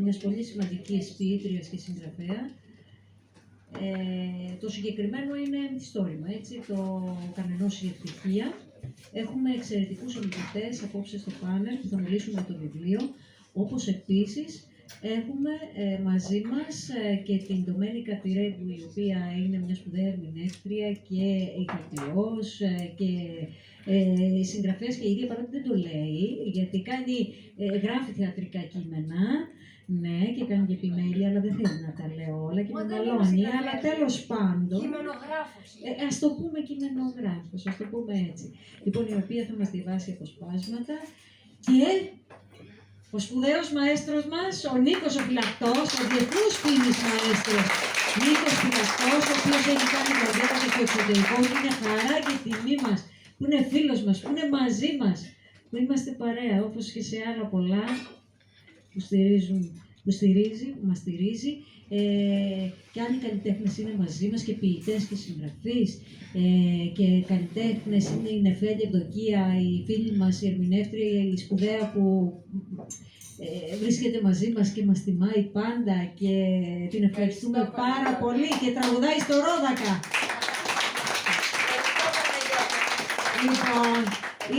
μιας πολύ σημαντικής ποιήτριας και συγγραφέα. Το συγκεκριμένο είναι μυθιστόρημα, έτσι, το «Κανενός η ευτυχία». Έχουμε εξαιρετικούς ομιλητές απόψε στο πάνελ που θα μιλήσουμε για το βιβλίο, όπως επίσης έχουμε μαζί μας και την Ντομένικα Πυρέγκου, η οποία είναι μια σπουδαία ερμηνεύτρια και ηθοποιός και συγγραφέας και η ίδια, παρότι δεν το λέει, γιατί γράφει θεατρικά κείμενα, ναι, και κάνει και επιμέλεια, αλλά δεν θέλει να τα λέω όλα και με μαλώνει, αλλά τέλος πάντων. Κειμενογράφος. Ας το πούμε κειμενογράφος, ας το πούμε έτσι. Λοιπόν, η οποία θα μας διαβάσει αποσπάσματα και ο σπουδαίος μαέστρος μας, ο Νίκος ο Φυλακτός, ο διεθνούς ποιμής μαέστρος Νίκος Φυλακτός, ο οποίος έχει κάνει καριέρα και στο εξωτερικό, που είναι χαρά και τιμή μας, που είναι φίλος μας, που είναι μαζί μας, που είμαστε παρέα, όπως και σε άλλα πολλά που μας στηρίζει. Και άλλοι καλλιτέχνες είναι μαζί μας και ποιητές και συγγραφείς και καλλιτέχνες είναι η Νεφέλη Ευδοκία, η φίλη μας, η ερμηνεύτρια, η σπουδαία που βρίσκεται μαζί μας και μας τιμάει πάντα και την ευχαριστούμε πάρα πολύ και τραγουδάει στο Ρόδακα. Λοιπόν,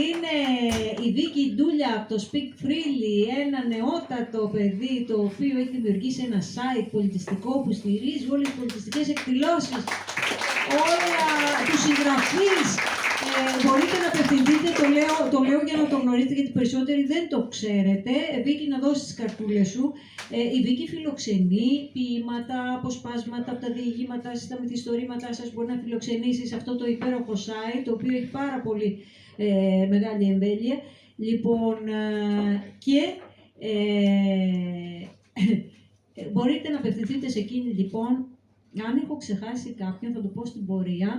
είναι η Βίκη Ντούλια από το Speak Freely, ένα νεότατο παιδί το οποίο έχει δημιουργήσει ένα site πολιτιστικό που στηρίζει όλες τις πολιτιστικές εκδηλώσεις, όλα τους συγγραφείς. Μπορείτε να απευθυνθείτε, το λέω για να το γνωρίζετε γιατί περισσότεροι δεν το ξέρετε. Βίκη, να δώσεις τις καρτούλες σου. Η Βίκη φιλοξενεί ποίηματα, αποσπάσματα από τα διηγήματά σας, τα μυθιστορήματά σας, μπορεί να φιλοξενήσει σε αυτό το υπέροχο site, το οποίο έχει πάρα πολύ μεγάλη εμβέλεια. Λοιπόν, και μπορείτε να απευθυνθείτε σε εκείνη, λοιπόν. Αν έχω ξεχάσει κάποιον, θα το πω στην πορεία.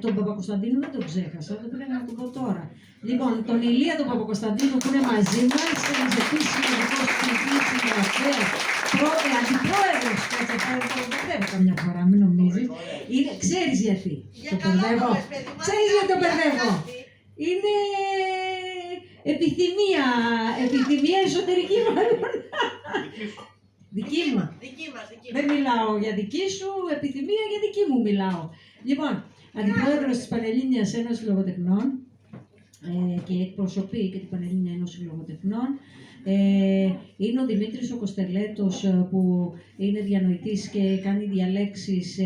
Τον Παπακοσταντίνο δεν τον ξέχασα, το πήγα να το πω τώρα. Λοιπόν, τον Ηλία τον Παπακοσταντίνο που είναι μαζί μας, ένας επίσης σημαντικός ποιητής, συγγραφέας, αντιπρόεδρος, κάτσε πάλι, το μπερδεύω καμιά φορά, μην νομίζεις. Ξέρεις γιατί το μπερδεύω. Ξέρεις γιατί το μπερδεύω. Είναι επιθυμία εσωτερική μάλλον. Δική μου. Δεν μιλάω για δική σου, επιθυμία για δική μου μιλάω. Λοιπόν, αντιπρόεδρος της Πανελλήνιας Ένωσης Λογοτεχνών και εκπροσωπεί και την Πανελλήνια Ένωση Λογοτεχνών. Είναι ο Δημήτρης ο Κοστελέτος που είναι διανοητής και κάνει διαλέξεις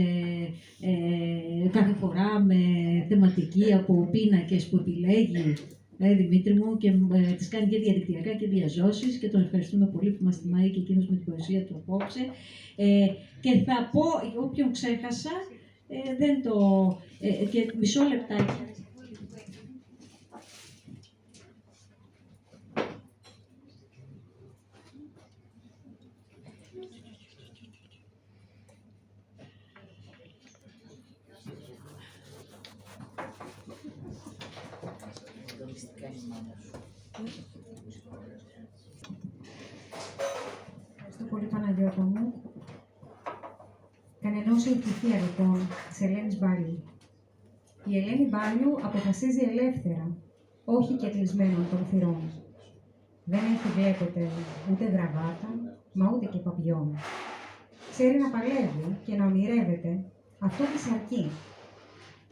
κάθε φορά με θεματική από πίνακες που επιλέγει. Δημήτρη μου, και τις κάνει και διαδικτυακά και διαζώσεις και τον ευχαριστούμε πολύ που μας τιμάει και εκείνος με την ποεσία του απόψε. Και θα πω, όποιον ξέχασα, δεν το... και μισό λεπτάκι. Ευχαριστώ πολύ, Παναγιώτα μου. Κανενός η ευτυχία, λοιπόν, της Ελένης Μπάλιου. Η Ελένη Μπάλιου αποφασίζει ελεύθερα, όχι και κλεισμένων των θυρών. Δεν έχει, βλέπετε, ούτε γραβάτα, μα ούτε και παπιόν. Ξέρει να παλεύει και να ονειρεύεται, αυτό της αρκεί.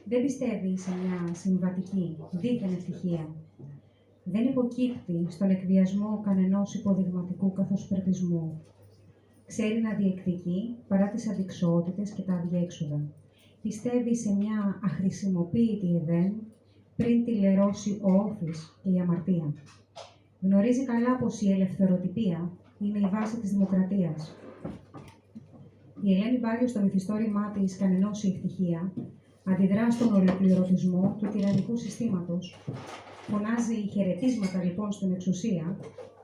Δεν πιστεύει σε μια συμβατική, δίθεν ευτυχία. Δεν υποκύπτει στον εκβιασμό κανενός υποδειγματικού καθοσπρεπισμού. Ξέρει να διεκδικεί παρά τις αδειξότητες και τα αδιέξοδα. Πιστεύει σε μια αχρησιμοποίητη εδέν πριν τη λερώσει ο όφης και η αμαρτία. Γνωρίζει καλά πως η ελευθεροτυπία είναι η βάση της δημοκρατίας. Η Ελένη Μπάλιου στο μυθιστόρημά της «Κανενός η ευτυχία» αντιδρά στον ολοκληρωτισμό του τυραννικού συστήματος. Φωνάζει χαιρετίσματα λοιπόν στην εξουσία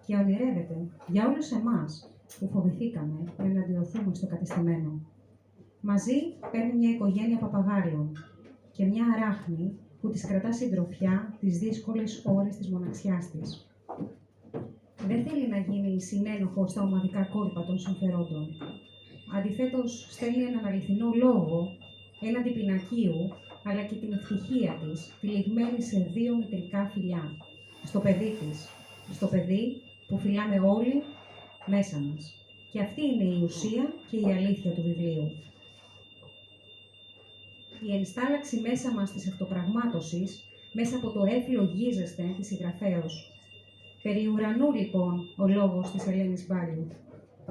και ονειρεύεται για όλους εμάς που φοβηθήκαμε να εναντιωθούμε στο κατεστημένο. Μαζί παίρνει μια οικογένεια παπαγάλων και μια αράχνη που της κρατά συντροφιά τις δύσκολες ώρες της μοναξιάς της. Δεν θέλει να γίνει συνένοχο στα ομαδικά κόλπα των συμφερόντων. Αντιθέτως, στέλνει έναν αληθινό λόγο έναντι πινακίου, αλλά και την ευτυχία της, τυλιγμένη σε δύο μητρικά φιλιά. Στο παιδί της. Στο παιδί που φυλάμε όλοι μέσα μας. Και αυτή είναι η ουσία και η αλήθεια του βιβλίου. Η ενστάλλαξη μέσα μας της αυτοπραγμάτωσης, μέσα από το «εφλογίζεστε» της συγγραφέως. Περί ουρανού, λοιπόν, ο λόγος της Ελένης Μπάλιου,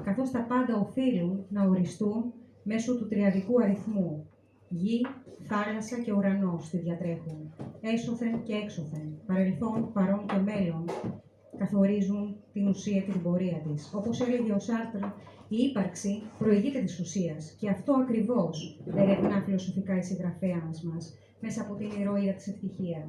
καθώς τα πάντα οφείλουν να οριστούν μέσω του τριαδικού αριθμού. Γη, θάλασσα και ουρανός τη διατρέχουν. Έσωθεν και έξωθεν, παρελθόν, παρόν και μέλλον, καθορίζουν την ουσία και την πορεία της. Όπως έλεγε ο Σάρτρ, η ύπαρξη προηγείται της ουσίας και αυτό ακριβώς ερευνά φιλοσοφικά η συγγραφέας μας μέσα από την ηρωίδα της ευτυχίας.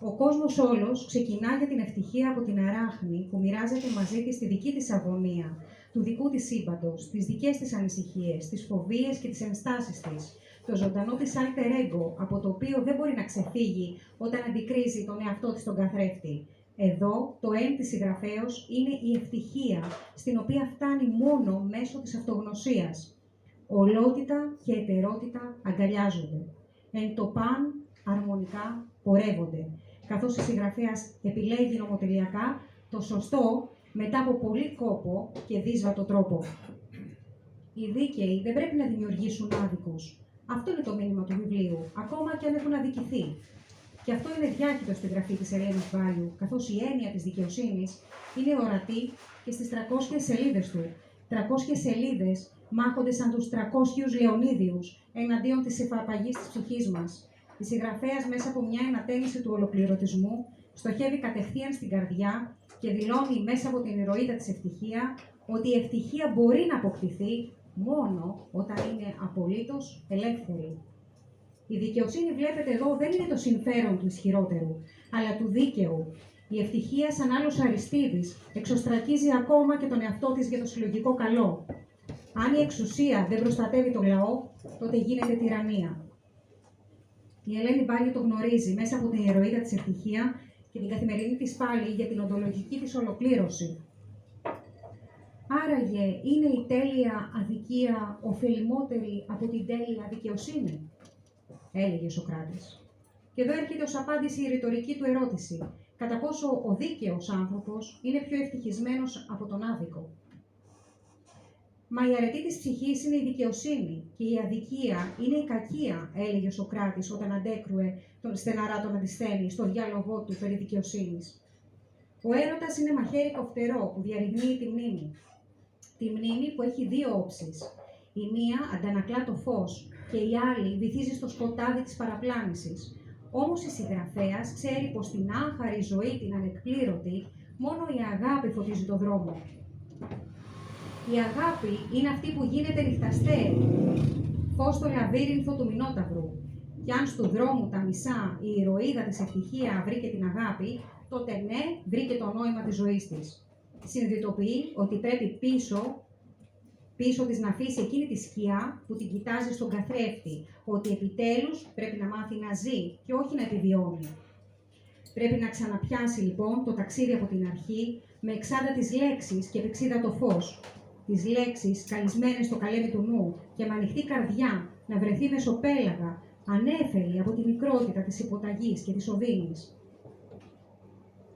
Ο κόσμος όλος ξεκινά για την ευτυχία από την αράχνη που μοιράζεται μαζί της τη δική της αγωνία, του δικού της σύμπαντος, τις δικές της ανησυχίες, τις φοβίες και τις ενστάσεις της, το ζωντανό της alter ego, από το οποίο δεν μπορεί να ξεφύγει όταν αντικρίζει τον εαυτό της τον καθρέφτη. Εδώ το «εν» της συγγραφέως είναι η ευτυχία, στην οποία φτάνει μόνο μέσω της αυτογνωσίας. Ολότητα και ετερότητα αγκαλιάζονται. Εν το παν αρμονικά πορεύονται, καθώς η συγγραφέας επιλέγει νομοτελειακά το σωστό μετά από πολύ κόπο και δύσβατο τρόπο. Οι δίκαιοι δεν πρέπει να δημιουργήσουν άδικους. Αυτό είναι το μήνυμα του βιβλίου, ακόμα και αν έχουν αδικηθεί. Και αυτό είναι διάχυτο στη γραφή της Ελένης Μπάλιου, καθώς η έννοια της δικαιοσύνης είναι ορατή και στις 300 σελίδες του. 300 σελίδες μάχονται σαν τους 300 Λεωνίδιους εναντίον της υφαρπαγής της ψυχής μας. Η συγγραφέας μέσα από μια ανατένιση του ολοκληρωτισμού στοχεύει κατευθείαν στην καρδιά και δηλώνει μέσα από την ηρωίδα της ευτυχία ότι η ευτυχία μπορεί να αποκτηθεί μόνο όταν είναι απολύτως ελεύθερη. Η δικαιοσύνη, βλέπετε εδώ, δεν είναι το συμφέρον του ισχυρότερου, αλλά του δίκαιου. Η ευτυχία, σαν άλλος Αριστίδης, εξωστρακίζει ακόμα και τον εαυτό της για το συλλογικό καλό. Αν η εξουσία δεν προστατεύει τον λαό, τότε γίνεται τυραννία. Η Ελένη Μπάλιου το γνωρίζει μέσα από την ηρωίδα της ευτυχία και την καθημερινή της πάλη για την οντολογική της ολοκλήρωση. Άραγε είναι η τέλεια αδικία ωφελημότερη από την τέλεια δικαιοσύνη, έλεγε ο Σωκράτης. Και εδώ έρχεται ως απάντηση η ρητορική του ερώτηση, κατά πόσο ο δίκαιος άνθρωπος είναι πιο ευτυχισμένος από τον άδικο. Μα η αρετή της ψυχής είναι η δικαιοσύνη και η αδικία είναι η κακία, έλεγε ο Σωκράτης όταν αντέκρουε στεναρά τον Αντισθένη στο διάλογό του περί δικαιοσύνης. Ο έρωτας είναι μαχαίρι κοφτερό που διαρριγνύει τη μνήμη. Τη μνήμη που έχει δύο όψεις. Η μία αντανακλά το φως και η άλλη βυθίζει στο σκοτάδι της παραπλάνησης. Όμως η συγγραφέας ξέρει πως στην άχαρη ζωή, την ανεκπλήρωτη, μόνο η αγάπη φωτίζει το δρόμο. Η αγάπη είναι αυτή που γίνεται νυχταστέρι, φως στο λαβύρινθο του Μινόταυρου. Κι αν στου δρόμου τα μισά η ηρωίδα της ευτυχία βρήκε την αγάπη, τότε ναι, βρήκε το νόημα της ζωής της. Συνειδητοποιεί ότι πρέπει πίσω της να αφήσει εκείνη τη σκιά που την κοιτάζει στον καθρέφτη, ότι επιτέλους πρέπει να μάθει να ζει και όχι να επιβιώνει. Πρέπει να ξαναπιάσει λοιπόν το ταξίδι από την αρχή με εξάντα τις λέξεις και επεξίδα το φως. Τις λέξεις καλισμένες στο καλέμι του νου και με ανοιχτή καρδιά να βρεθεί μεσοπέλαγα, ανέφερη από τη μικρότητα της υποταγής και της οδύνης.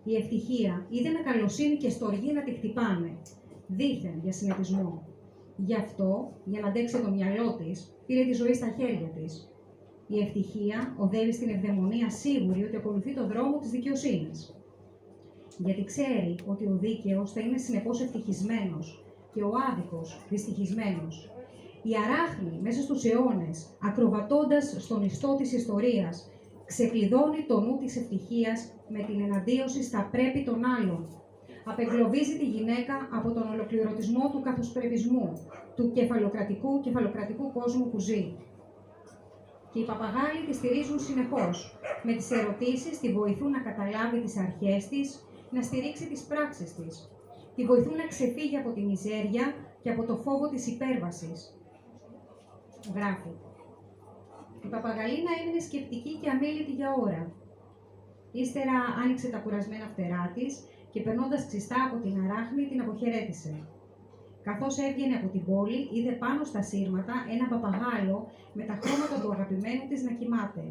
Η ευτυχία είδε με καλοσύνη και στοργή να τη χτυπάνε, δήθεν για συνετισμό. Γι' αυτό, για να αντέξει το μυαλό της, πήρε τη ζωή στα χέρια της. Η ευτυχία οδεύει στην ευδαιμονία σίγουρη ότι ακολουθεί το δρόμο της δικαιοσύνης. Γιατί ξέρει ότι ο δίκαιος θα είναι συνεπώς ευτυχισμένος και ο άδικος δυστυχισμένος. Η αράχνη μέσα στους αιώνες, ακροβατώντας στον ιστό της ιστορίας, ξεκλειδώνει το νου της ευτυχίας με την εναντίωση στα πρέπει των άλλων. Απεγκλωβίζει τη γυναίκα από τον ολοκληρωτισμό του καθοσπρεπισμού, του κεφαλοκρατικού κόσμου που ζει. Και οι παπαγάλοι τη στηρίζουν συνεχώς. Με τις ερωτήσεις τη βοηθούν να καταλάβει τις αρχές της, να στηρίξει τις πράξεις της. Τη βοηθούν να ξεφύγει από τη μιζέρια και από το φόβο της υπέρβασης. Γράφει. Η Παπαγαλίνα έμεινε σκεπτική και αμίλητη για ώρα. Ύστερα άνοιξε τα κουρασμένα φτερά της και περνώντας ξιστά από την αράχνη την αποχαιρέτησε. Καθώς έβγαινε από την πόλη, είδε πάνω στα σύρματα ένα παπαγάλο με τα χρώματα του αγαπημένου της να κοιμάται.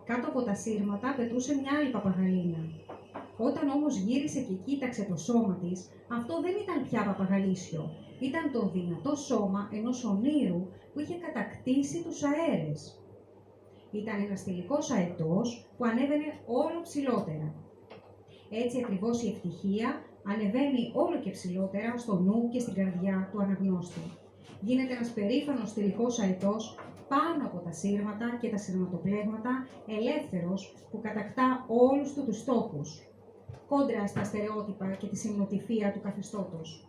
Κάτω από τα σύρματα πετούσε μια άλλη παπαγαλίνα. Όταν όμως γύρισε και κοίταξε το σώμα της, αυτό δεν ήταν πια παπαγαλίσιο. Ήταν το δυνατό σώμα ενός ονείρου που είχε κατακτήσει τους αέρες. Ήταν ένας τελικός αετός που ανέβαινε όλο ψηλότερα. Έτσι ακριβώς η ευτυχία ανεβαίνει όλο και ψηλότερα στο νου και στην καρδιά του αναγνώστη. Γίνεται ένας περήφανος τελικός αετός πάνω από τα σύρματα και τα σειρματοπλέγματα, ελεύθερος που κατακτά όλους τους στόχους. Κόντρα στα στερεότυπα και τη συμνοτυφία του καθεστώτος.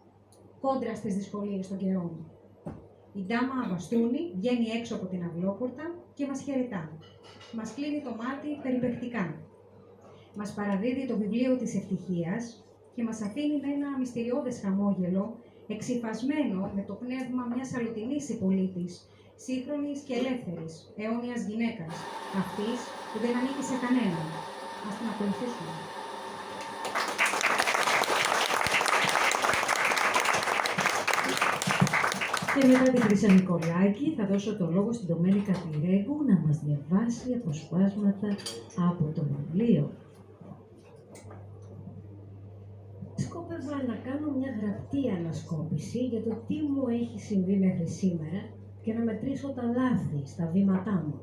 Κόντρα στις δυσκολίες των καιρών. Η ντάμα Αβαστούνη βγαίνει έξω από την αυλόπορτα και μας χαιρετά. Μας κλείνει το μάτι περιπεκτικά. Μας παραδίδει το βιβλίο της ευτυχίας και μας αφήνει με ένα μυστηριώδες χαμόγελο, εξυφασμένο με το πνεύμα μιας αλλοτινής συμπολίτης, σύγχρονης και ελεύθερης, αιώνιας γυναίκας, αυτής που δεν ανήκει σε κανέναν. Ας την ακολουθήσουμε. Και μετά την Χρύσα Νικολάκη θα δώσω το λόγο στην Ντομένικα Πυρέγκου να μας διαβάσει αποσπάσματα από το βιβλίο. Σκόπευα να κάνω μια γραπτή ανασκόπηση για το τι μου έχει συμβεί μέχρι σήμερα και να μετρήσω τα λάθη στα βήματά μου.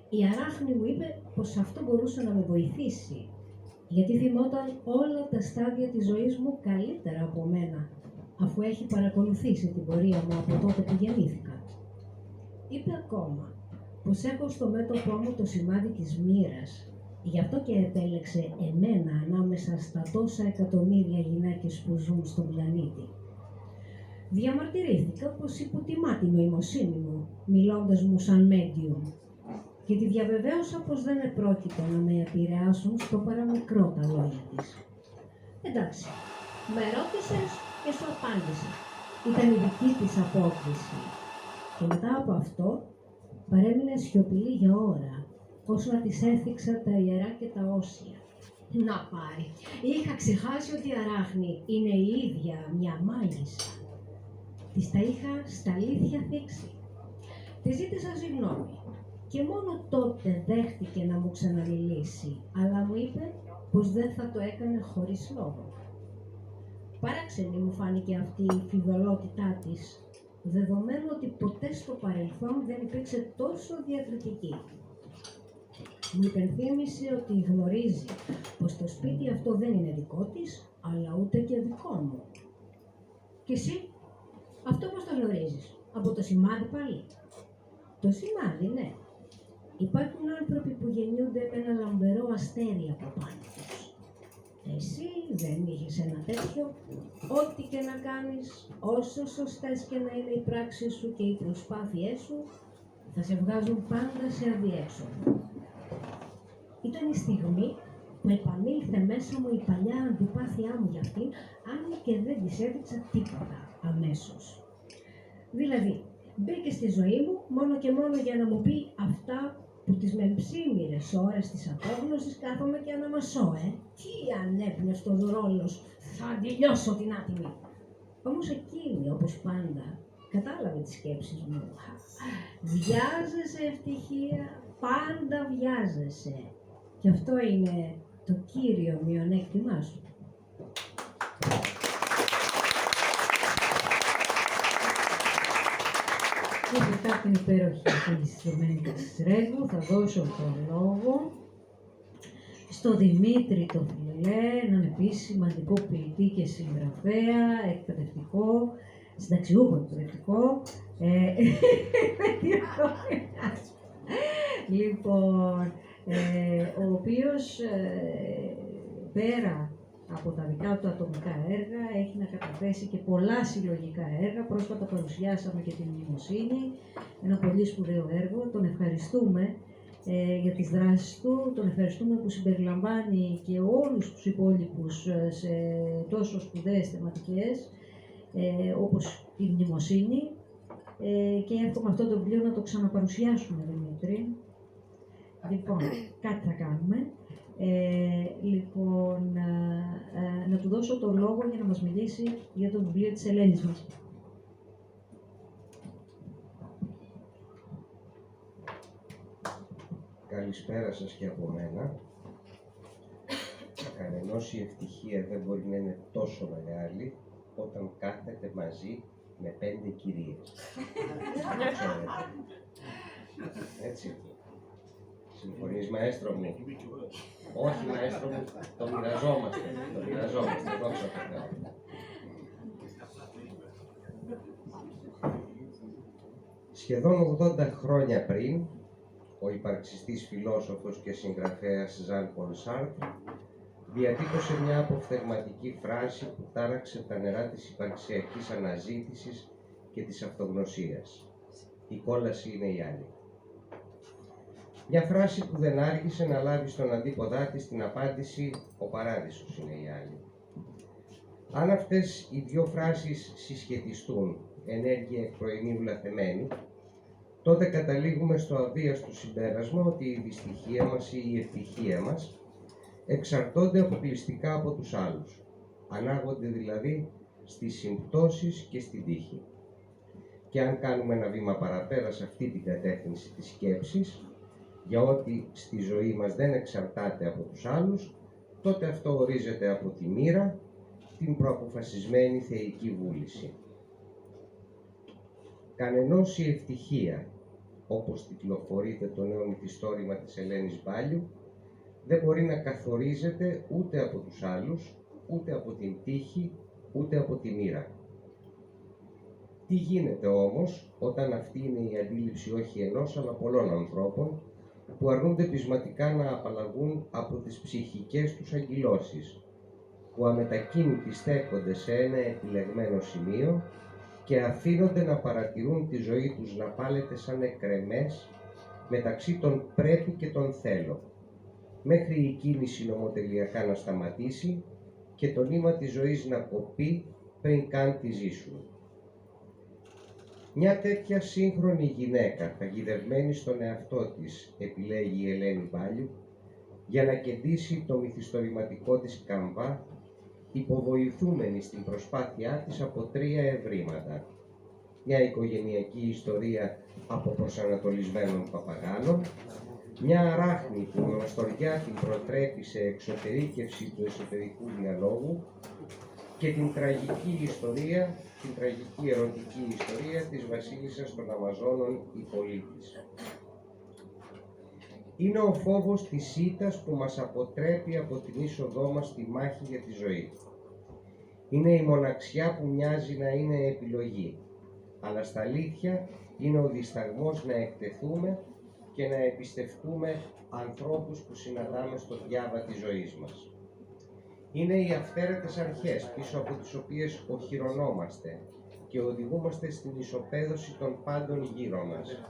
Η Αράχνη μου είπε πως αυτό μπορούσε να με βοηθήσει, γιατί θυμόταν όλα τα στάδια της ζωής μου καλύτερα από μένα, αφού έχει παρακολουθήσει την πορεία μου από τότε που γεννήθηκα. Είπε ακόμα πως έχω στο μέτωπό μου το σημάδι της μοίρας, γι' αυτό και επέλεξε εμένα ανάμεσα στα τόσα εκατομμύρια γυναίκες που ζουν στον πλανήτη. Διαμαρτυρήθηκα πως υποτιμά τη νοημοσύνη μου, μιλώντας μου σαν medium, και τη διαβεβαίωσα πως δεν επρόκειτο να με επηρεάσουν στο παραμικρό τα λόγια της. Εντάξει, με ρώτησες και σου απάντησα. Ήταν η δική της απόκριση. Και μετά από αυτό παρέμεινε σιωπηλή για ώρα, όσο να της έθιξα τα ιερά και τα όσια. Να πάρει, είχα ξεχάσει ότι η Αράχνη είναι η ίδια μια μάγισσα. Της τα είχα στα αλήθεια θίξει. Της ζήτησα συγγνώμη και μόνο τότε δέχτηκε να μου ξαναμιλήσει, αλλά μου είπε πως δεν θα το έκανε χωρίς λόγο. Παράξενη μου φάνηκε αυτή η φιδωλότητά της, δεδομένου ότι ποτέ στο παρελθόν δεν υπήρξε τόσο διακριτική. Μου υπενθύμησε ότι γνωρίζει πως το σπίτι αυτό δεν είναι δικό της, αλλά ούτε και δικό μου. Και εσύ, αυτό πώς το γνωρίζεις? Από το σημάδι πάλι? Το σημάδι, ναι. Υπάρχουν άνθρωποι που γεννιούνται με ένα λαμπερό αστέρι από πάνω τους. Εσύ δεν είχες ένα τέτοιο. Ό,τι και να κάνεις, όσο σωστές και να είναι οι πράξεις σου και οι προσπάθειές σου, θα σε βγάζουν πάντα σε αδιέξοδο. Ήταν η στιγμή που επανήλθε μέσα μου η παλιά αντιπάθειά μου για αυτήν, αν και δεν της έδειξα τίποτα αμέσως. Δηλαδή, μπήκε στη ζωή μου μόνο και μόνο για να μου πει αυτά που τις μεμψίμηρες ώρες της απόγνωσης κάθομαι και αναμασώ, Τι ανέπνευστος ρόλος, θα αντιλιώσω την άτιμη. Όμως εκείνη, όπως πάντα, κατάλαβε τις σκέψεις μου. Βιάζεσαι, ευτυχία, πάντα βιάζεσαι. Και αυτό είναι το κύριο μειονέκτημά σου. Και μετά την υπέροχη αφήγηση της Ντομένικας Ρέγκου θα δώσω το λόγο στο Δημήτρη το Φιλελέ, έναν επίσης σημαντικό ποιητή και συγγραφέα, εκπαιδευτικό, συνταξιούχο εκπαιδευτικό. Λοιπόν, ο οποίος πέρα από τα δικά του ατομικά έργα έχει να καταθέσει και πολλά συλλογικά έργα. Πρόσφατα παρουσιάσαμε και την Μνημοσύνη, ένα πολύ σπουδαίο έργο. Τον ευχαριστούμε για τις δράσεις του, τον ευχαριστούμε που συμπεριλαμβάνει και όλους τους υπόλοιπους σε τόσο σπουδαίες θεματικές όπως η Μνημοσύνη, και εύχομαι αυτό το βιβλίο να το ξαναπαρουσιάσουμε, Δημήτρη. Λοιπόν, κάτι θα κάνουμε. Να του δώσω το λόγο για να μας μιλήσει για το βιβλίο της Ελένης μας. Καλησπέρα σας και από μένα. Κανενός η ευτυχία δεν μπορεί να είναι τόσο μεγάλη όταν κάθεται μαζί με 5 κυρίες. Ξέρετε. Έτσι. Συμφωνείς, μαέστρο μου? Όχι, μαέστρο μου, το μοιραζόμαστε. Δόξα τω Θεώ. Σχεδόν 80 χρόνια πριν, ο υπαρξιστής φιλόσοφος και συγγραφέας Ζαν Πολ Σάρτρ διατύπωσε μια αποφθεγματική φράση που τάραξε τα νερά της υπαρξιακής αναζήτησης και της αυτογνωσίας. Η κόλαση είναι η άλλη. Μια φράση που δεν άργησε να λάβει στον αντίποδά της την απάντηση «Ο παράδεισος είναι η άλλη». Αν αυτές οι δύο φράσεις συσχετιστούν, ενέργεια εκ πρωινίου λαθεμένη, τότε καταλήγουμε στο αβίαστο συμπέρασμα ότι η δυστυχία μας ή η ευτυχία μας εξαρτώνται αποκλειστικά από τους άλλους. Ανάγονται δηλαδή στις συμπτώσεις και στην τύχη. Και αν κάνουμε ένα βήμα παραπέρα σε αυτή την κατεύθυνση της σκέψης, για ό,τι στη ζωή μας δεν εξαρτάται από τους άλλους, τότε αυτό ορίζεται από τη μοίρα, την προαποφασισμένη θεϊκή βούληση. Κανενός η ευτυχία, όπως τιτλοφορείται το νέο μυθιστόρημα της Ελένης Μπάλιου, δεν μπορεί να καθορίζεται ούτε από τους άλλους, ούτε από την τύχη, ούτε από τη μοίρα. Τι γίνεται όμως όταν αυτή είναι η αντίληψη όχι ενός αλλά πολλών ανθρώπων που αρνούνται πεισματικά να απαλλαγούν από τις ψυχικές τους αγκυλώσεις, που αμετακίνητοι στέκονται σε ένα επιλεγμένο σημείο και αφήνονται να παρατηρούν τη ζωή τους να πάλεται σαν εκρεμές μεταξύ των πρέπει και των θέλω, μέχρι η κίνηση νομοτελειακά να σταματήσει και το νήμα της ζωής να κοπεί πριν καν τη ζήσουν. Μια τέτοια σύγχρονη γυναίκα, παγιδευμένη στον εαυτό της, επιλέγει η Ελένη Μπάλιου, για να κεντήσει το μυθιστορηματικό της καμβά, υποβοηθούμενη στην προσπάθειά της από 3 ευρήματα. Μια οικογενειακή ιστορία από προσανατολισμένων παπαγάλων, μια αράχνη που με μαστοριά την προτρέπει σε εξωτερήκευση του εσωτερικού διαλόγου και την τραγική ιστορία, την τραγική ερωτική ιστορία της βασίλισσας των Αμαζόνων η Πολίτης. Είναι ο φόβος της ήττας που μας αποτρέπει από την είσοδό μας στη μάχη για τη ζωή. Είναι η μοναξιά που μοιάζει να είναι επιλογή, αλλά στα αλήθεια είναι ο δισταγμός να εκτεθούμε και να εμπιστευτούμε ανθρώπους που συναντάμε στο διάβα της ζωής μας. Είναι οι αυθαίρετες αρχές πίσω από τις οποίες οχυρωνόμαστε και οδηγούμαστε στην ισοπαίδωση των πάντων γύρω μας,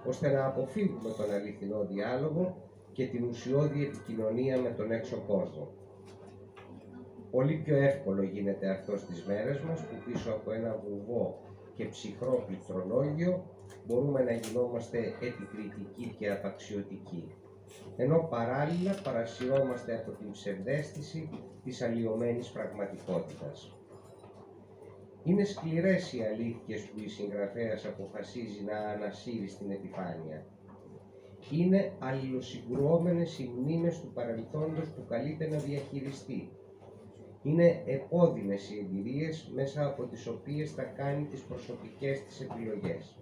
ώστε να αποφύγουμε τον αληθινό διάλογο και την ουσιώδη επικοινωνία με τον έξω κόσμο. Πολύ πιο εύκολο γίνεται αυτό στις μέρες μας που πίσω από ένα βουβό και ψυχρό πληκτρολόγιο μπορούμε να γινόμαστε επικριτικοί και απαξιωτικοί, ενώ παράλληλα παρασυρώμαστε από την ψευδαίσθηση της αλλοιωμένης πραγματικότητας. Είναι σκληρές οι αλήθειες που η συγγραφέας αποφασίζει να ανασύρει στην επιφάνεια. Είναι αλληλοσυγκρουόμενες οι μνήμες του παρελθόντος που καλείται να διαχειριστεί. Είναι επώδυνες οι εμπειρίες μέσα από τις οποίες θα κάνει τις προσωπικές της επιλογές.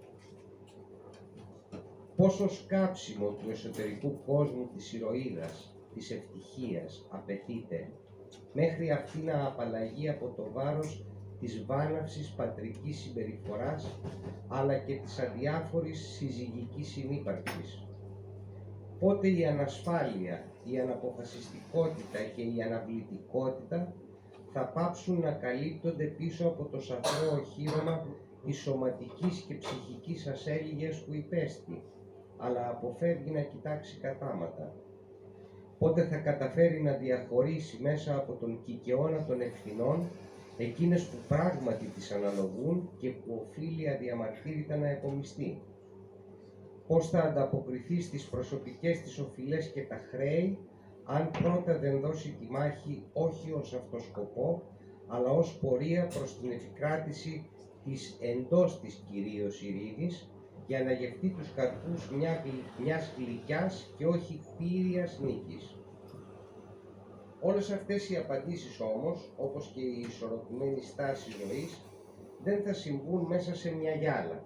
Πόσο σκάψιμο του εσωτερικού κόσμου της ηρωίδας, της ευτυχίας απαιτείται, μέχρι αυτή να απαλλαγεί από το βάρος της βάναυσης πατρικής συμπεριφοράς, αλλά και της αδιάφορης συζυγικής συνύπαρξης. Πότε η ανασφάλεια, η αναποφασιστικότητα και η αναβλητικότητα θα πάψουν να καλύπτονται πίσω από το σαφρό οχύρωμα της σωματικής και ψυχικής ασέλγειας που υπέστη, αλλά αποφεύγει να κοιτάξει κατάματα. Πότε θα καταφέρει να διαχωρίσει μέσα από τον κικαιώνα των ευθυνών εκείνες που πράγματι της αναλογούν και που οφείλει αδιαμαρτύρητα να επομιστεί. Πώς θα ανταποκριθεί στις προσωπικές της οφειλές και τα χρέη, αν πρώτα δεν δώσει τη μάχη όχι ως αυτοσκοπό, αλλά ως πορεία προς την επικράτηση της εντός της κυρίως ειρήνης, για να γευτεί τους καρπούς μιας γλυκιάς και όχι πύριας νίκης. Όλες αυτές οι απαντήσεις όμως, όπως και η ισορροπημένη στάση ζωής, δεν θα συμβούν μέσα σε μια γυάλα,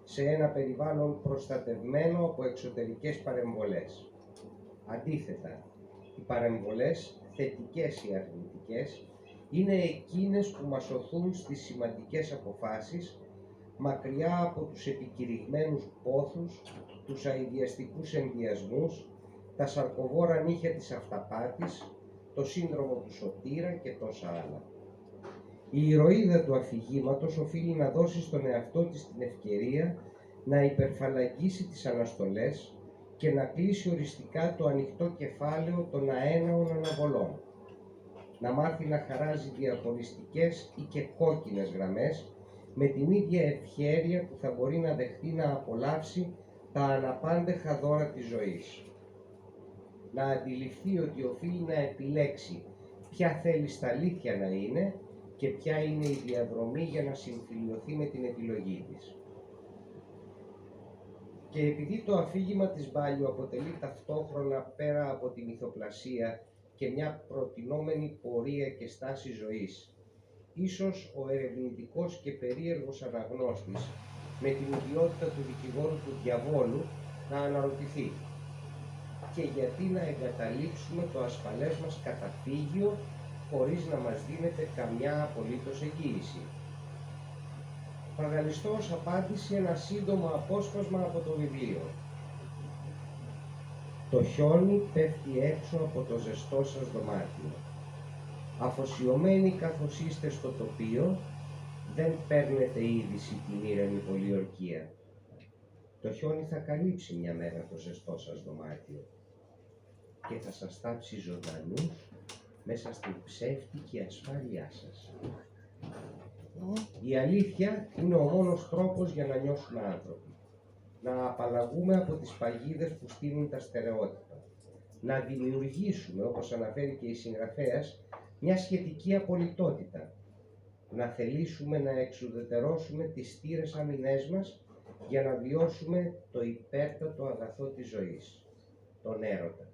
σε ένα περιβάλλον προστατευμένο από εξωτερικές παρεμβολές. Αντίθετα, οι παρεμβολές, θετικές ή αρνητικές, είναι εκείνες που μας οθούν στις σημαντικές αποφάσεις, μακριά από τους επικηρυγμένους πόθους, τους αηδιαστικούς ενδιασμούς, τα σαρκοβόρα νύχια της αυταπάτης, το σύνδρομο του σωτήρα και τόσα άλλα. Η ηρωίδα του αφηγήματος οφείλει να δώσει στον εαυτό της την ευκαιρία να υπερφαλαγγίσει τις αναστολές και να κλείσει οριστικά το ανοιχτό κεφάλαιο των αέναων αναβολών. Να μάθει να χαράζει διαχωριστικές ή και κόκκινες γραμμές με την ίδια ευχέρεια που θα μπορεί να δεχτεί να απολαύσει τα αναπάντεχα δώρα της ζωής. Να αντιληφθεί ότι οφείλει να επιλέξει ποια θέλει στα αλήθεια να είναι και ποια είναι η διαδρομή για να συμφιλιωθεί με την επιλογή της. Και επειδή το αφήγημα της Μπάλιου αποτελεί ταυτόχρονα πέρα από τη μυθοπλασία και μια προτινόμενη πορεία και στάση ζωής, ίσως ο ερευνητικός και περίεργος αναγνώστης με την ιδιότητα του δικηγόρου του διαβόλου να αναρωτηθεί: και γιατί να εγκαταλείψουμε το ασφαλές μας καταφύγιο χωρίς να μας δίνεται καμιά απολύτως εγγύηση? Θα γαλιστώ ως απάντηση ένα σύντομο απόσπασμα από το βιβλίο. Το χιόνι πέφτει έξω από το ζεστό σας δωμάτιο. Αφοσιωμένοι καθώς είστε στο τοπίο, δεν παίρνετε είδηση την ήρεμη πολιορκία. Το χιόνι θα καλύψει μια μέρα το ζεστό σας δωμάτιο και θα σας τάψει ζωντανούς μέσα στην ψεύτικη ασφάλειά σας. Η αλήθεια είναι ο μόνος τρόπος για να νιώσουμε άνθρωποι. Να απαλλαγούμε από τις παγίδες που στείλουν τα στερεότυπα. Να δημιουργήσουμε, όπως αναφέρει και η συγγραφέας, μια σχετική απολυτότητα. Να θελήσουμε να εξουδετερώσουμε τις στήρες αμυνές μας για να βιώσουμε το υπέρτατο αγαθό της ζωής, τον έρωτα,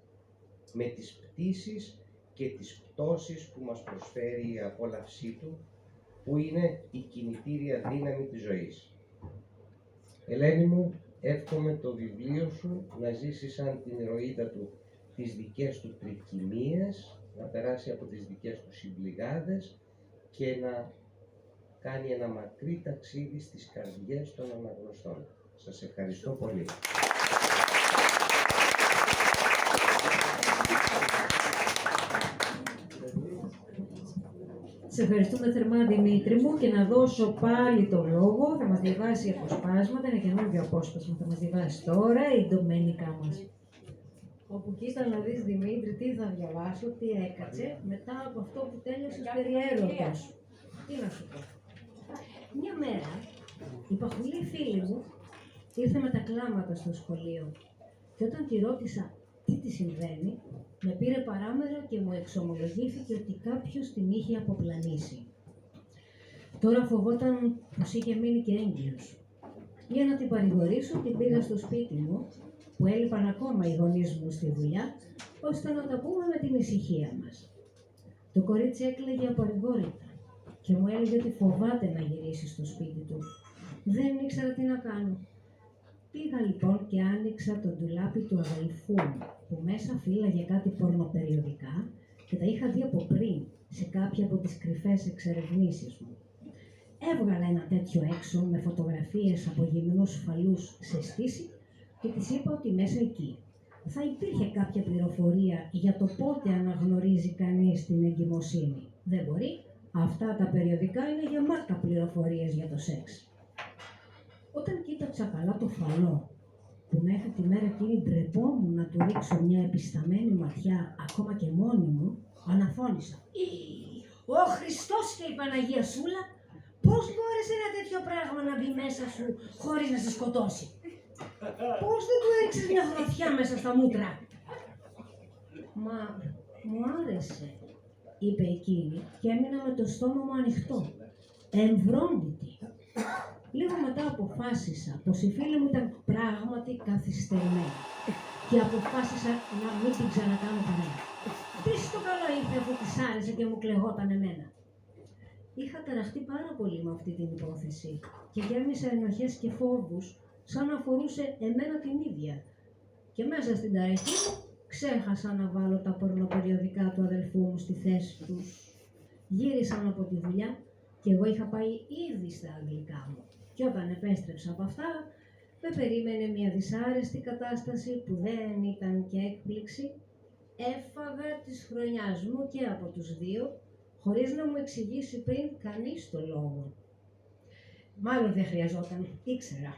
με τις πτήσεις και τις πτώσεις που μας προσφέρει η απόλαυσή του, που είναι η κινητήρια δύναμη της ζωής. Ελένη μου, εύχομαι το βιβλίο σου να ζήσει σαν την ηρωίδα του τις δικές του τρικυμίες, να περάσει από τις δικές του συμπληγάδες και να κάνει ένα μακρύ ταξίδι στις καρδιές των αναγνωστών. Σας ευχαριστώ πολύ. Σε ευχαριστούμε θερμά, Δημήτρη μου, και να δώσω πάλι το λόγο. Θα μας διαβάσει αποσπάσματα, ένα καινούργιο απόσπασμα θα μας διαβάσει τώρα η Ντομένικα μας. Όπου κοίτα να δεις, Δημήτρη, τι θα διαβάσω, τι έκατσε μετά από αυτό που τέλειωσες περιέρωτος. Τι να σου πω. Μια μέρα, η παχουλή φίλη μου ήρθε με τα κλάματα στο σχολείο και όταν τη ρώτησα τι τη συμβαίνει, με πήρε παράμερα και μου εξομολογήθηκε ότι κάποιος την είχε αποπλανήσει. Τώρα φοβόταν πως είχε μείνει και έγκυος. Για να την παρηγορήσω, την πήγα στο σπίτι μου, που έλειπαν ακόμα οι γονείς μου στη δουλειά, ώστε να τα πούμε με την ησυχία μας. Το κορίτσι έκλαιγε απαρηγόρητα και μου έλεγε ότι φοβάται να γυρίσει στο σπίτι του. Δεν ήξερα τι να κάνω. Πήγα λοιπόν και άνοιξα το ντουλάπι του αδελφού μου, που μέσα φύλαγε κάτι πορνοπεριοδικά και τα είχα δει από πριν σε κάποια από τις κρυφές εξερευνήσεις μου. Έβγαλα ένα τέτοιο έξω με φωτογραφίες από γυμνούς φαλούς σε στήση και της είπα ότι μέσα εκεί θα υπήρχε κάποια πληροφορία για το πότε αναγνωρίζει κανείς την εγκυμοσύνη. Δεν μπορεί, αυτά τα περιοδικά είναι γεμάτα πληροφορίες για το σεξ. Όταν κοίταξα καλά το φαλό, που μέχρι τη μέρα εκείνη ντρεπόμουν να του ρίξω μια επισταμένη ματιά ακόμα και μόνη μου, αναφώνησα. Ο Χριστός και η Παναγία Σούλα, πώς μπόρεσε ένα τέτοιο πράγμα να μπει μέσα σου χωρίς να σε σκοτώσει? Πώς δεν του έριξες μια γροθιά μέσα στα μούτρα? Μα μου άρεσε, είπε εκείνη και έμεινα με το στόμα μου ανοιχτό, εμβρόντιτη. Λίγο μετά αποφάσισα πως η φίλη μου ήταν πράγματι καθυστερημένη και αποφάσισα να μην την ξανακάνω παρέα. Τι στο καλό ήρθε αφού της άρεσε και μου κλεγόταν εμένα. Είχα ταραχτεί πάρα πολύ με αυτή την υπόθεση και γέμισα ενοχές και φόβους σαν να αφορούσε εμένα την ίδια. Και μέσα στην ταραχή μου ξέχασα να βάλω τα πορνοπεριοδικά του αδελφού μου στη θέση τους. Γύρισαν από τη δουλειά και εγώ είχα πάει ήδη στα αγγλικά μου. Και όταν επέστρεψα από αυτά, με περίμενε μια δυσάρεστη κατάσταση που δεν ήταν και έκπληξη. Έφαγα της χρονιάς μου και από τους δύο, χωρίς να μου εξηγήσει πριν κανείς το λόγο. Μάλλον δεν χρειαζόταν, ήξερα.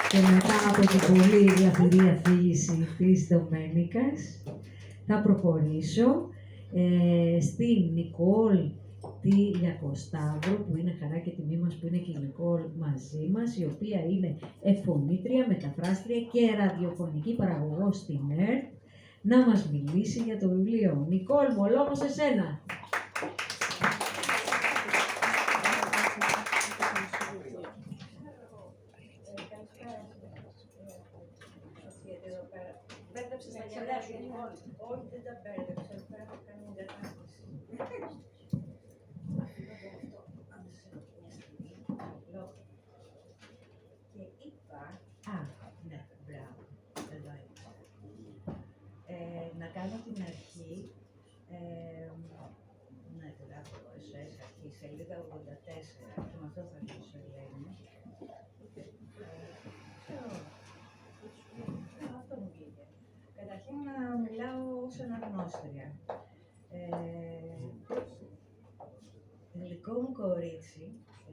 Και μετά από την πολύ διαφορή αφήγηση της Δομένικας, θα προχωρήσω στην Νικόλ τη Λιακοσταύρου, που είναι χαρά και τιμή μας που είναι και η Νικόλ μαζί μας, η οποία είναι εφωνήτρια, μεταφράστρια και ραδιοφωνική παραγωγός στην ΕΡΤ, να μας μιλήσει για το βιβλίο. Νικόλ, μου λόγο σε σένα. Μπέρδεψες τα γυαλιά σου, Νικόλ. Όχι, δεν τα μπέρδεψα. Πρέπει να κάνω μια κατάσταση. Και είπα... Α, ναι, μπράβο. Εδώ είναι. Να κάνω την αρχή. Ναι, γράφω SOS αρχή, σελίδα 84. Και με αυτό θα αρχίσω, Ελένη. Αυτό μου βγήκε. Καταρχήν να μιλάω ως αναγνώστρια. Γλυκό μου κορίτσι,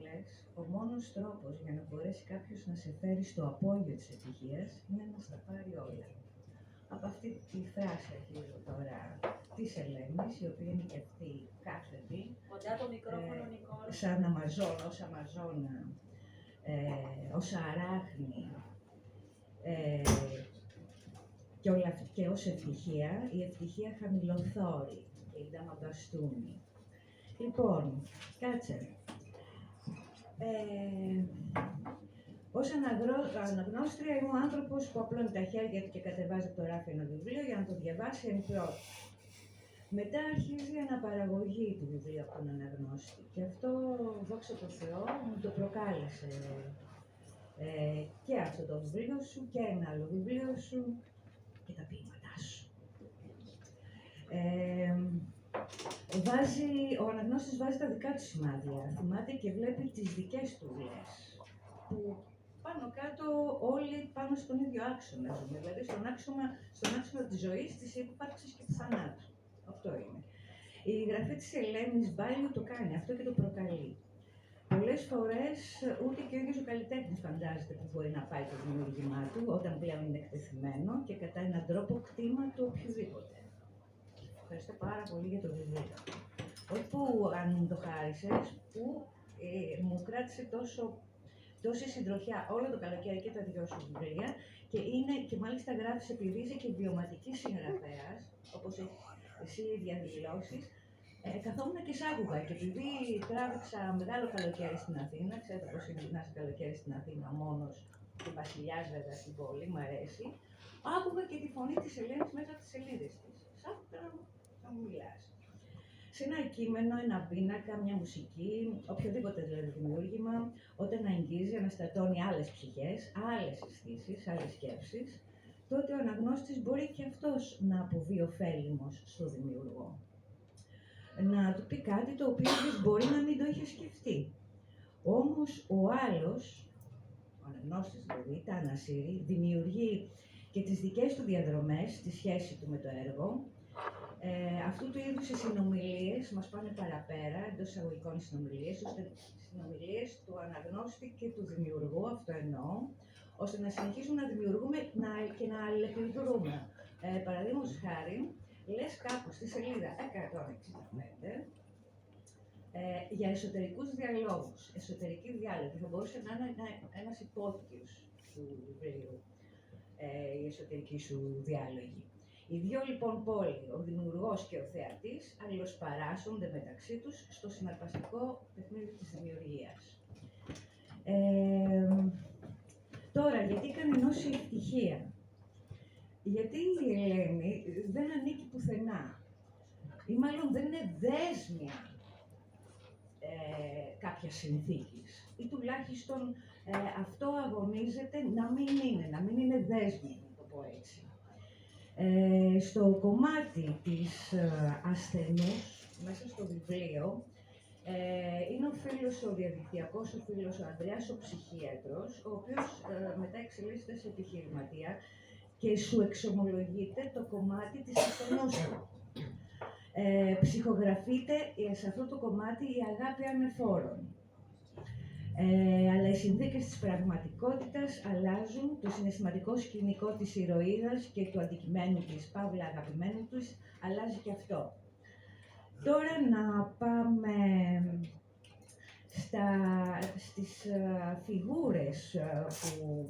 λες, ο μόνος τρόπος για να μπορέσει κάποιος να σε φέρει στο απόγειο της ευτυχίας είναι να στα πάρει όλα. Από αυτή τη φράση αρχίζω τώρα της Ελένης, η οποία είναι και αυτή κάθετη. Κοντά το μικρόφωνο, Νικόλ. Σαν Αμαζόνα, ως Αμαζόνα, ως αράχνη. Και, και ως ευτυχία, η ευτυχία χαμηλοθόρη και η ντάμα μπαστούνι. Λοιπόν, κάτσε. Ως αναγνώστρια είμαι ο άνθρωπος που απλώνει τα χέρια του και κατεβάζει από το ράφι ένα βιβλίο για να το διαβάσει εν πρώτη. Μετά αρχίζει η αναπαραγωγή του βιβλίου από τον αναγνώστη και αυτό, δόξα τω Θεώ, μου το προκάλεσε και αυτό το βιβλίο σου και ένα άλλο βιβλίο σου και τα ποίηματά σου. Ο αναγνώστης βάζει τα δικά του σημάδια, θυμάται και βλέπει τις δικές του δουλειές, που πάνω κάτω όλοι πάνω στον ίδιο άξονα ζούμε, δηλαδή στον άξονα της ζωής, της ύπαρξης και του θανάτου. Αυτό είναι. Η γραφή της Ελένης Μπάλιου το κάνει αυτό και το προκαλεί. Πολλές φορές ούτε και ο ίδιος ο καλλιτέχνης φαντάζεται που μπορεί να πάει το δημιουργήμά του όταν πλέον είναι εκτεθειμένο και κατά έναν τρόπο κτήμα του οποιοδήποτε. Ευχαριστώ πάρα πολύ για το βιβλίο. Όχι που αν μου το χάρισες, που μου κράτησε τόση συντροφιά όλο το καλοκαίρι και τα δυο σου βιβλία και μάλιστα γράφεις επειδή είσαι και βιωματική συγγραφέας, όπως εσύ διαδηλώσεις, καθόμουν και σ' άκουγα και επειδή τράβηξα μεγάλο καλοκαίρι στην Αθήνα, ξέρετε πώς είναι να είσαι καλοκαίρι στην Αθήνα μόνος και βασιλιάς βέβαια στην πόλη, μου αρέσει, άκουγα και τη φωνή της Ελένης μέσα από τις σελίδες της. Σ' άκουγα να μου μιλάς. Σε ένα κείμενο, ένα πίνακα, μια μουσική, οποιοδήποτε δηλαδή δημιούργημα, όταν αγγίζει, αναστατώνει άλλες ψυχές, άλλες αισθήσεις, άλλες σκέψεις, τότε ο αναγνώστης μπορεί και αυτός να αποβεί ωφέλιμος στο δημιουργό. Να του πει κάτι το οποίο μπορεί να μην το είχε σκεφτεί. Όμως ο άλλος, ο αναγνώστης δηλαδή, τα ανασύρει, δημιουργεί και τις δικές του διαδρομές, τη σχέση του με το έργο. Αυτού του είδους οι συνομιλίες μας πάνε παραπέρα, εντός εισαγωγικών συνομιλίες, ώστε συνομιλίες του αναγνώστη και του δημιουργού, αυτό εννοώ, ώστε να συνεχίσουμε να δημιουργούμε και να αλληλεπιδρούμε. Παραδείγματος χάρη, λες κάπου στη σελίδα 165 για εσωτερικούς διαλόγους, εσωτερική διάλογη. Θα μπορούσε να είναι ένας υπότιτλος του βιβλίου, η εσωτερική σου διάλογη. Οι δύο λοιπόν πόλοι, ο δημιουργός και ο θεατής, αλληλοσπαράσσονται μεταξύ τους στο συναρπαστικό παιχνίδι της δημιουργίας. Τώρα, γιατί κανενός η ευτυχία? Γιατί η Ελένη δεν ανήκει πουθενά ή μάλλον δεν είναι δέσμια κάποια συνθήκης ή τουλάχιστον αυτό αγωνίζεται να μην είναι δέσμια, να το πω έτσι. Στο κομμάτι της ασθενούς, μέσα στο βιβλίο, είναι ο διαδικτυακός ο φίλος ο Ανδρέας, ο ψυχίατρος, ο οποίος μετά εξελίσσεται σε επιχειρηματία και σου εξομολογείται το κομμάτι της ασθενούς του. Ψυχογραφείται σε αυτό το κομμάτι η αγάπη ανεφόρων. Αλλά οι συνθήκες της πραγματικότητας αλλάζουν, το συναισθηματικό σκηνικό της ηρωίδας και του αντικειμένου της, παύλα αγαπημένου της, αλλάζει και αυτό. Τώρα να πάμε στις φιγούρες που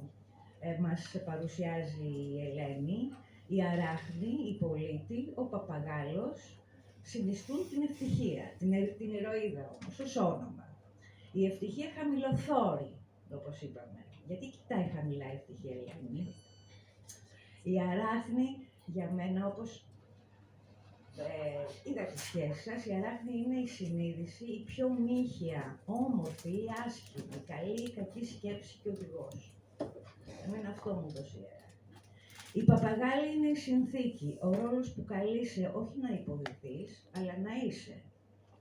μας παρουσιάζει η Ελένη. Η Αράχνη, η Πολίτη, ο Παπαγάλος συνιστούν την ευτυχία, την ηρωίδα όμως, ως όνομα. Η ευτυχία χαμηλοθόρη, όπως είπαμε. Γιατί κοιτάει χαμηλά η ευτυχία, Ελένη? Η Αράχνη, για μένα, όπως είδα τις σχέσεις σας, η Αράχνη είναι η συνείδηση, η πιο μύχια, όμορφη ή άσχημη, καλή ή κακή σκέψη και οδηγός. Εμένα αυτό μου δώσει η Αράχνη. Η Παπαγάλη είναι η συνθήκη, ο ρόλος που καλείσαι όχι να υποδηθείς, αλλά να είσαι.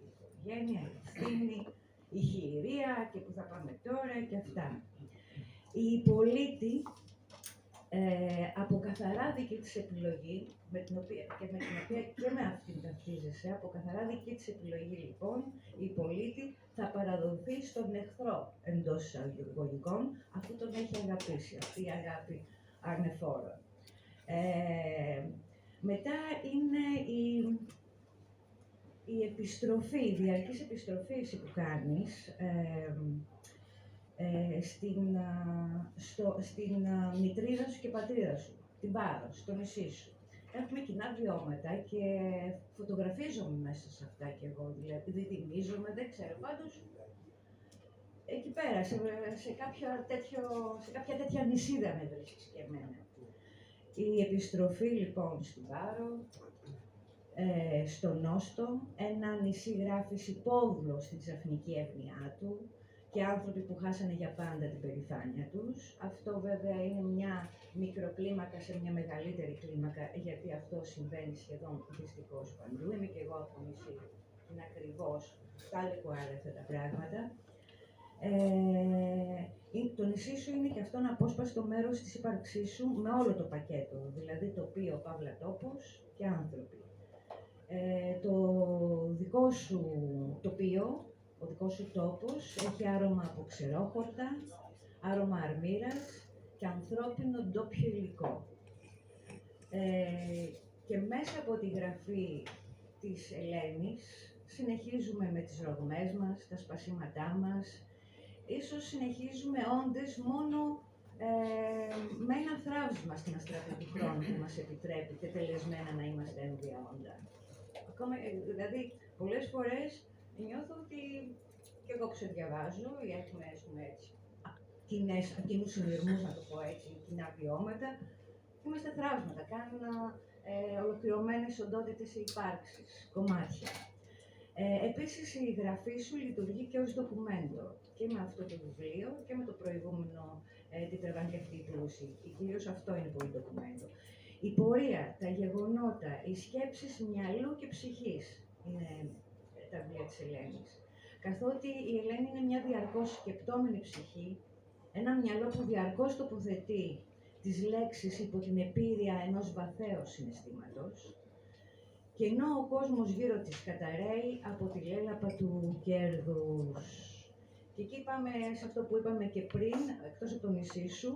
Η οικογένεια, η ευθύνη, η χειρία και που θα πάμε τώρα και αυτά. Η Πολίτη, από καθαρά δική της επιλογή, με την οποία και με αυτήν ταυτίζεσαι, από καθαρά δική της επιλογή λοιπόν, η Πολίτη θα παραδοθεί στον εχθρό εντός εισαγωγικών, αφού τον έχει αγαπήσει, αυτή η αγάπη αρνεφόρων. Μετά είναι η επιστροφή, η διαρκής επιστροφή που κάνεις στην μητρίδα σου και πατρίδα σου, την Πάρο, στο νησί σου. Έχουμε κοινά βιώματα και φωτογραφίζομαι μέσα σε αυτά κι εγώ, δηλαδή διδυμίζομαι, δεν ξέρω, πάντως εκεί πέρα, σε κάποια τέτοια νησίδα με βρίσκεις και εμένα. Η επιστροφή λοιπόν στην Πάρο, στο Νόστο, ένα νησί γράφεις υπόδουλο στην ξαφνική εύνοιά του και άνθρωποι που χάσανε για πάντα την περηφάνεια τους. Αυτό βέβαια είναι μια μικροκλίμακα σε μια μεγαλύτερη κλίμακα, γιατί αυτό συμβαίνει σχεδόν δυστυχώς παντού. Είμαι και εγώ από νησί, είναι ακριβώς τάλικο άλλα αυτά τα πράγματα. Το νησί σου είναι και αυτό ένα απόσπαστο μέρος της ύπαρξής σου με όλο το πακέτο, δηλαδή τοπίο, παύλα τόπος και άνθρωποι. Το δικό σου τοπίο, ο δικός σου τόπος έχει άρωμα από ξερόχορτα, άρωμα αρμύρας και ανθρώπινο ντόπιο υλικό. Και μέσα από τη γραφή της Ελένης συνεχίζουμε με τις ρογμές μας, τα σπασίματά μας. Ίσως συνεχίζουμε όντες μόνο με ένα θράψμα στην αστραπή του χρόνου που μας επιτρέπει τελεσμένα να είμαστε έμβια όντα. Ακόμα, δηλαδή, πολλές φορές νιώθω ότι και εγώ ξεδιαβάζω ή έχουμε κοινούς συνειρμούς, να το πω έτσι, κοινά βιώματα. Είμαστε θράψματα, κάνουν ολοκληρωμένες οντότητες υπάρξης, κομμάτια. Επίσης, η γραφή σου λειτουργεί και ως ντοκουμέντο και με αυτό το βιβλίο και με το προηγούμενο «Τη τραβάνει αυτή η πλούση». Κυρίως αυτό είναι πολύ ντοκουμέντο. Η πορεία, τα γεγονότα, οι σκέψεις μυαλού και ψυχής είναι τα βιβλία της Ελένης. Καθότι η Ελένη είναι μια διαρκώς σκεπτόμενη ψυχή, ένα μυαλό που διαρκώς τοποθετεί τις λέξεις υπό την επίρρεια ενός βαθέως συναισθήματος, και ενώ ο κόσμος γύρω της καταραίει από τη λέλαπα του κέρδους. Και εκεί πάμε σε αυτό που είπαμε και πριν, εκτός από το νησί σου,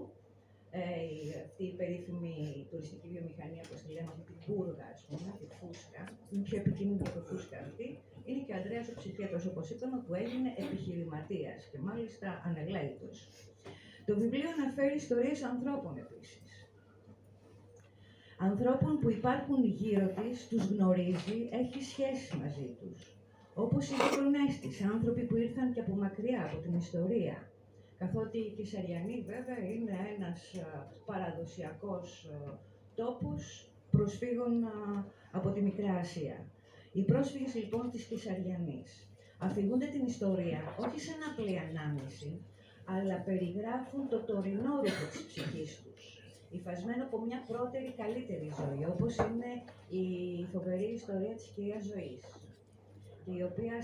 αυτή η περίφημη τουριστική βιομηχανία, όπως τη λέμε, την Πούργα, ας πούμε, τη Φούσκα, είναι πιο επικίνδυνη από το Φούσκα αυτή, είναι και ο Ανδρέας ο ψυχίατρος, όπως είπαμε, που έγινε επιχειρηματίας και μάλιστα ανελαίτος. Το βιβλίο αναφέρει ιστορίες ανθρώπων επίσης. Ανθρώπων που υπάρχουν γύρω της, τους γνωρίζει, έχει σχέσεις μαζί τους. Όπως οι γειτονές της, άνθρωποι που ήρθαν και από μακριά, από την ιστορία. Καθότι η Κεσαριανή βέβαια είναι ένας παραδοσιακός τόπος προσφύγων από τη Μικρά Ασία. Οι πρόσφυγες λοιπόν της Κεσαριανής αφηγούνται την ιστορία όχι σαν απλή ανάμνηση, αλλά περιγράφουν το τωρινό ρούχο της ψυχής τους, υφασμένο από μια πρώτερη καλύτερη ζωή, όπως είναι η φοβερή ιστορία της κυρίας Ζωής, η οποία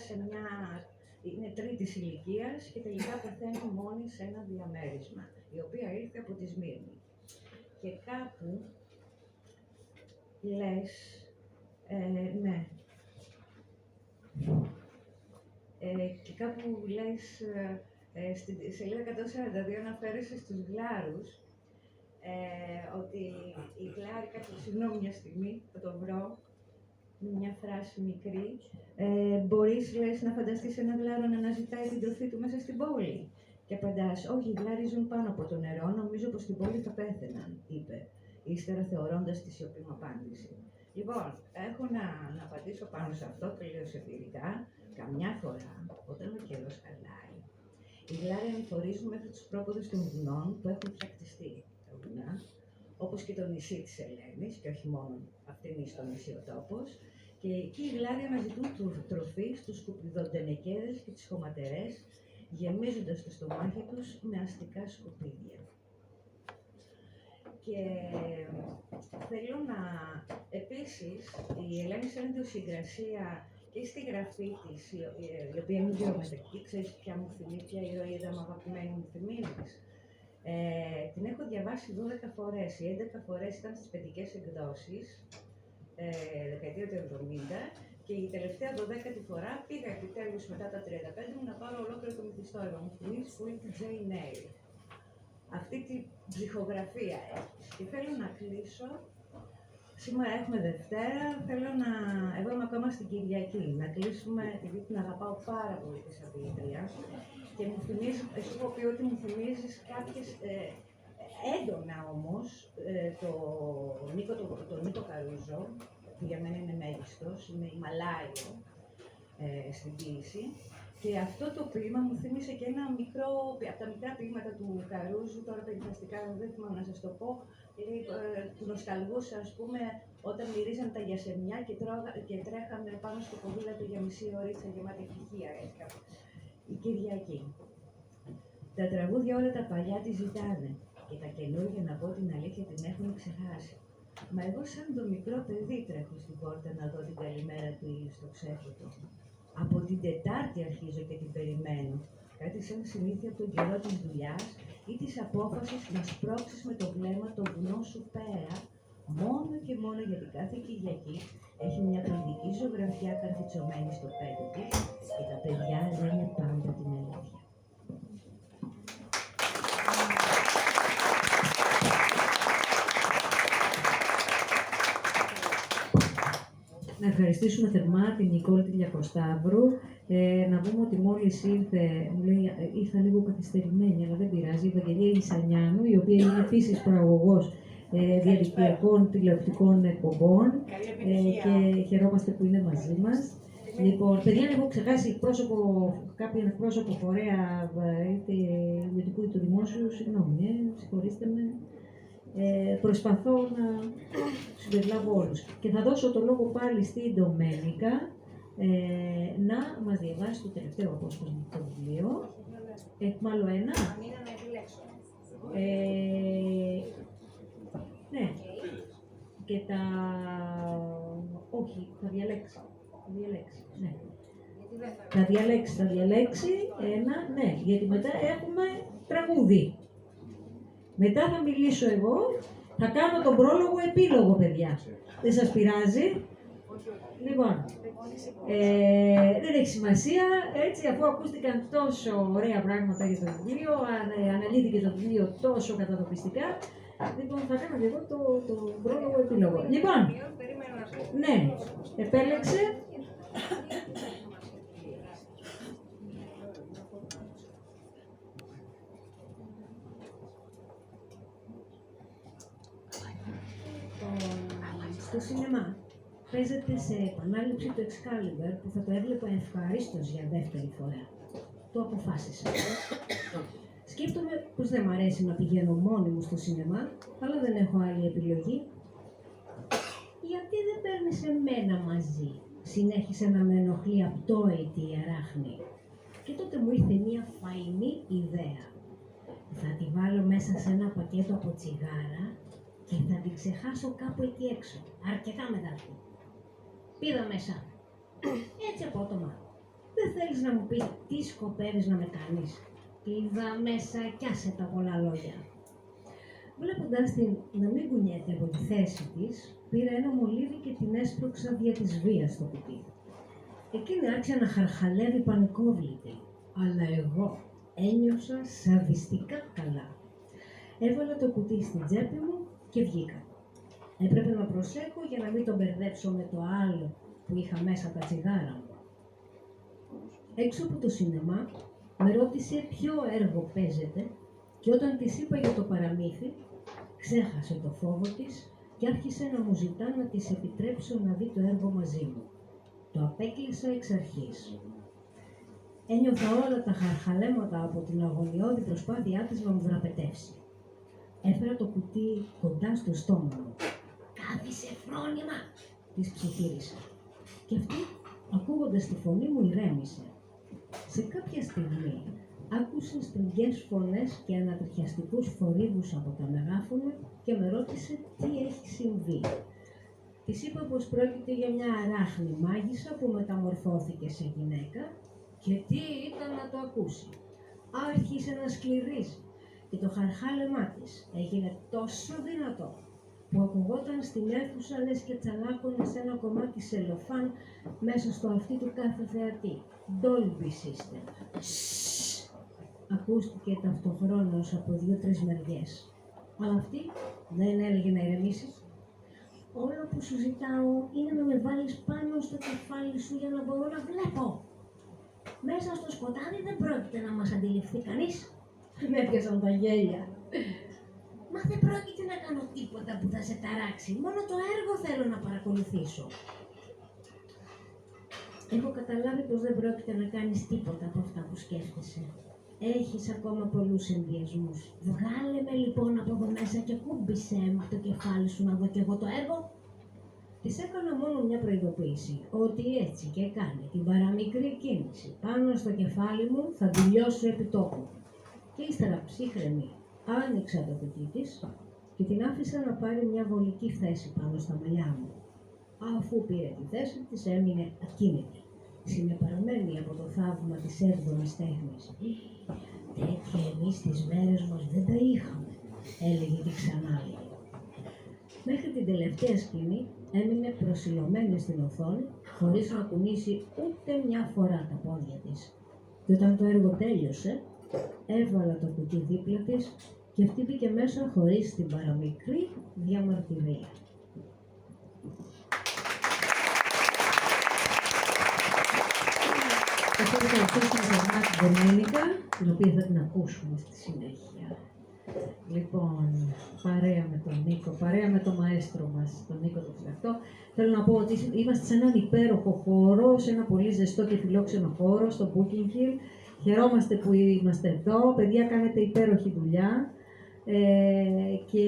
είναι τρίτης ηλικίας και τελικά πεθαίνει μόνη σε ένα διαμέρισμα, η οποία ήρθε από τη Σμύρνη. Και κάπου λες, ναι, και κάπου λες, στη σελίδα 142 αναφέρεσαι στους γλάρους, ότι οι γλάροι, συγγνώμη μια στιγμή, θα το βρω, μια φράση μικρή, μπορείς, λες, να φανταστείς ένα γλάρο να αναζητάει την τροφή του μέσα στην πόλη. Και απαντάς, όχι, οι γλάροι ζουν πάνω από το νερό, νομίζω πως στην πόλη θα πέθαιναν, είπε, ύστερα θεωρώντας τη σιωπή μου απάντηση. Λοιπόν, έχω να απαντήσω πάνω σε αυτό τελείως εμπειρικά. Καμιά φορά, όταν ο καιρός χαλάει, οι γλάροι ανηφορίζουν μέχρι τους πρόποδους των βουνών που έχουν φτιακτιστεί τα βουνά, όπως και το νησί της Ελένης, και όχι μόνο αυτήν στο νησί ο τόπος, και εκεί οι γλάροι αναζητούν τροφή στους σκουπιδοντενεκέδες και τις χωματερές, γεμίζοντας το στομάχι τους με αστικά σκουπίδια. Και θέλω να, επίσης, η Ελένη σαν ιδιοσυγκρασία και στη γραφή της, η οποία είναι γεωμετρική, ξέρεις ποια μου θυμίζει, ποια ηρωίδα μου αγαπημένη μου θυμίζεις. Την έχω διαβάσει 12 φορές, οι 11 φορές ήταν στις παιδικές εκδόσεις, δεκαετία του 70, και η τελευταία 12η φορά πήγα επιτέλους μετά τα 35 μου να πάρω ολόκληρο το μυθιστόρημα. Μου θυμίζει πολύ τη Jane Eyre. Αυτή τη ψυχογραφία έχεις. Και θέλω να κλείσω. Σήμερα έχουμε Δευτέρα, εγώ είμαι ακόμα στην Κυριακή, να κλείσουμε, επειδή την αγαπάω πάρα πολύ τη Σαββήτρια, και μου θυμίζει, εσύ έχω πει ότι μου θυμίζεις κάποιες, έντονα όμως, τον Νίκο Καρούζο, που για μένα είναι μέγιστος, είναι Ιμαλάιο στην ποίηση, και αυτό το ποίημα μου θύμισε και ένα μικρό, από τα μικρά ποίηματα του Καρούζου, τώρα περιφραστικά δεν θυμάμαι να σας το πω, του νοσταλγούσα, ας πούμε, όταν μυρίζαν τα γιασεμιά και τρέχαμε πάνω στο ποδήλατο για μισή ωρίτσα γεμάτη ευτυχία, η Κυριακή. Τα τραγούδια όλα τα παλιά τη ζητάνε και τα καινούργια, να πω την αλήθεια, την έχουν ξεχάσει. Μα εγώ σαν το μικρό παιδί τρέχω στην πόρτα να δω την καλημέρα του ήλιου στο ξέφωτο. Από την Τετάρτη αρχίζω και την περιμένω. Κάτι σαν συνήθεια από τον καιρό της δουλειάς ή της απόφασης να σπρώξεις με το βλέμμα το βουνό σου πέρα, μόνο και μόνο γιατί κάθε Κυριακή έχει μια παιδική ζωγραφιά καρφιτσωμένη στο πέδι της και τα παιδιά λένε πάντα την αλήθεια. Να ευχαριστήσουμε θερμά την Νικόλη Τηλιακοσταύρου. Να πούμε ότι μόλις ήρθε, μου λέει, ήρθα λίγο καθυστερημένη, αλλά δεν πειράζει, η Ευαγγελία Ισανιάνου, η οποία είναι επίσης προαγωγός διαδικτυακών τηλεοπτικών εκπομπών και χαιρόμαστε που είναι μαζί μας. Λοιπόν, παιδιά, έχω ξεχάσει κάποιον εκπρόσωπο φορέα είτε ιδιωτικού είτε του δημόσιου, συγγνώμη, συγχωρήστε με. Προσπαθώ να συμπεριλάβω όλους. Και θα δώσω το λόγο πάλι στην Ντομένικα να μας διαβάσει το τελευταίο απόσπασμα το βιβλίο. Έχουμε άλλο ένα. Ναι. Και τα... Όχι, θα διαλέξει. Ναι. Θα διαλέξει ένα, ναι, γιατί μετά έχουμε τραγούδι. Μετά θα μιλήσω εγώ, θα κάνω τον πρόλογο επίλογο, παιδιά. Δεν σας πειράζει? Λοιπόν, δεν έχει σημασία, έτσι, αφού ακούστηκαν τόσο ωραία πράγματα για το βιβλίο, αναλύθηκε το βιβλίο τόσο κατατοπιστικά, λοιπόν, θα κάνω και εγώ το πρόλογο επίλογο. Λοιπόν, ναι, επέλεξε. Στο σινεμά παίζεται σε επανάληψη του Excalibur που θα το έβλεπα ευχαρίστως για δεύτερη φορά. Το αποφάσισα. Σκέφτομαι πως δεν μ' αρέσει να πηγαίνω μόνη μου στο σινεμά, αλλά δεν έχω άλλη επιλογή. Γιατί δεν παίρνεις εμένα μαζί, συνέχισε να με ενοχλεί απτόητη η αράχνη. Και τότε μου ήρθε μια φαϊνή ιδέα. Θα τη βάλω μέσα σε ένα πακέτο από τσιγάρα και θα την ξεχάσω κάπου εκεί έξω, αρκετά μετά. Πήδα μέσα. Έτσι απότομα. Δεν θέλεις να μου πεις τι σκοπεύεις να με κάνεις. Πήδα μέσα κι άσε τα πολλά λόγια. Βλέποντας την να μην κουνιέται από τη θέση της, πήρα ένα μολύβι και την έσπρωξα δια της βίας στο κουτί. Εκείνη άρχισε να χαρχαλεύει πανικόβλητη, αλλά εγώ ένιωσα σαδιστικά καλά. Έβαλα το κουτί στην τσέπη μου και βγήκα. Έπρεπε να προσέχω για να μην τον μπερδέψω με το άλλο που είχα μέσα τα τσιγάρα μου. Έξω από το σινεμά με ρώτησε ποιο έργο παίζεται και όταν της είπα για το παραμύθι, ξέχασε το φόβο της και άρχισε να μου ζητά να της επιτρέψω να δει το έργο μαζί μου. Το απέκλεισα εξ αρχής. Ένιωθα όλα τα χαρχαλέματα από την αγωνιώδη προσπάθειά της να μου δραπετεύσει. Έφερα το κουτί κοντά στο στόμα μου. «Κάθισε φρόνημα», της ψιθύρισα. Και αυτή, ακούγοντας τη φωνή μου, ηρέμησε. Σε κάποια στιγμή άκουσε στριγγιές φωνές και ανατριχιαστικούς θορύβους από τα μεγάφωνα και με ρώτησε τι έχει συμβεί. Της είπα πως πρόκειται για μια αράχνη μάγισσα που μεταμορφώθηκε σε γυναίκα και τι ήταν να το ακούσει. Άρχισε να σκληρίζει και το χαρχάλεμά της έγινε τόσο δυνατό που ακουγόταν στην αίθουσα λες και τσαλάκωνε σε ένα κομμάτι σελοφάν μέσα στο αυτί του κάθε θεατή. Dolby System. Ακούστηκε ταυτοχρόνως από 2-3 μεριές. Αλλά αυτή δεν έλεγε να ηρεμήσεις. Όλο που σου ζητάω είναι να με βάλεις πάνω στο κεφάλι σου για να μπορώ να βλέπω. Μέσα στο σκοτάδι δεν πρόκειται να μας αντιληφθεί κανείς. Με έπιασαν τα γέλια. Μα δεν πρόκειται να κάνω τίποτα που θα σε ταράξει. Μόνο το έργο θέλω να παρακολουθήσω. Έχω καταλάβει πως δεν πρόκειται να κάνεις τίποτα από αυτά που σκέφτεσαι. Έχεις ακόμα πολλούς ενδιασμούς. Βγάλε με λοιπόν από εδώ μέσα και κούμπισέ με το κεφάλι σου να δω κι εγώ το έργο. Της έκανα μόνο μια προειδοποίηση, ότι έτσι και κάνει την παραμικρή κίνηση πάνω στο κεφάλι μου θα τελειώσω επί τόπου. Και ύστερα ψύχρεμη άνοιξα το κουτί της και την άφησα να πάρει μια βολική θέση πάνω στα μαλλιά μου. Αφού πήρε τη θέση της έμεινε ακίνητη, συνεπαρωμένη από το θαύμα της 7ης τέχνης. Τέτοια εμείς τις μέρες μας δεν τα είχαμε, έλεγε και ξανά. Μέχρι την τελευταία σκηνή έμεινε προσιλωμένη στην οθόνη, χωρίς να κουνήσει ούτε μια φορά τα πόδια της. Και όταν το έργο τέλειωσε, έβαλα το κουτί δίπλα της και αυτή μπήκε μέσα χωρίς την παραμικρή διαμαρτυρία. Θα θέλω να ακούσουμε θερμά την Δερμήνικα, την οποία θα την ακούσουμε στη συνέχεια. Λοιπόν, παρέα με τον Νίκο, παρέα με τον μαέστρο μας, τον Νίκο τον Φυλακτό, θέλω να πω ότι είμαστε σε έναν υπέροχο χώρο, σε ένα πολύ ζεστό και φιλόξενο χώρο, στο Booking Hill. Χαιρόμαστε που είμαστε εδώ, παιδιά κάνετε υπέροχη δουλειά και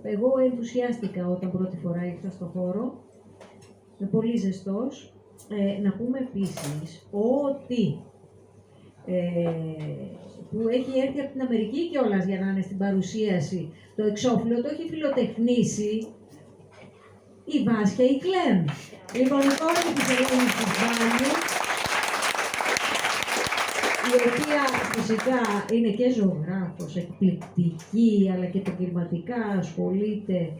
εγώ ενθουσιάστηκα όταν πρώτη φορά ήρθα στο χώρο, είναι πολύ ζεστός. Να πούμε επίσης ότι που έχει έρθει από την Αμερική κιόλας για να είναι στην παρουσίαση το εξώφυλλο, το έχει φιλοτεχνήσει η Βάσια η Κλέμ. Λοιπόν, η κόρη της Ελένης της Μπάλιου, η οποία φυσικά είναι και ζωγράφος, εκπληκτική, αλλά και επαγγελματικά ασχολείται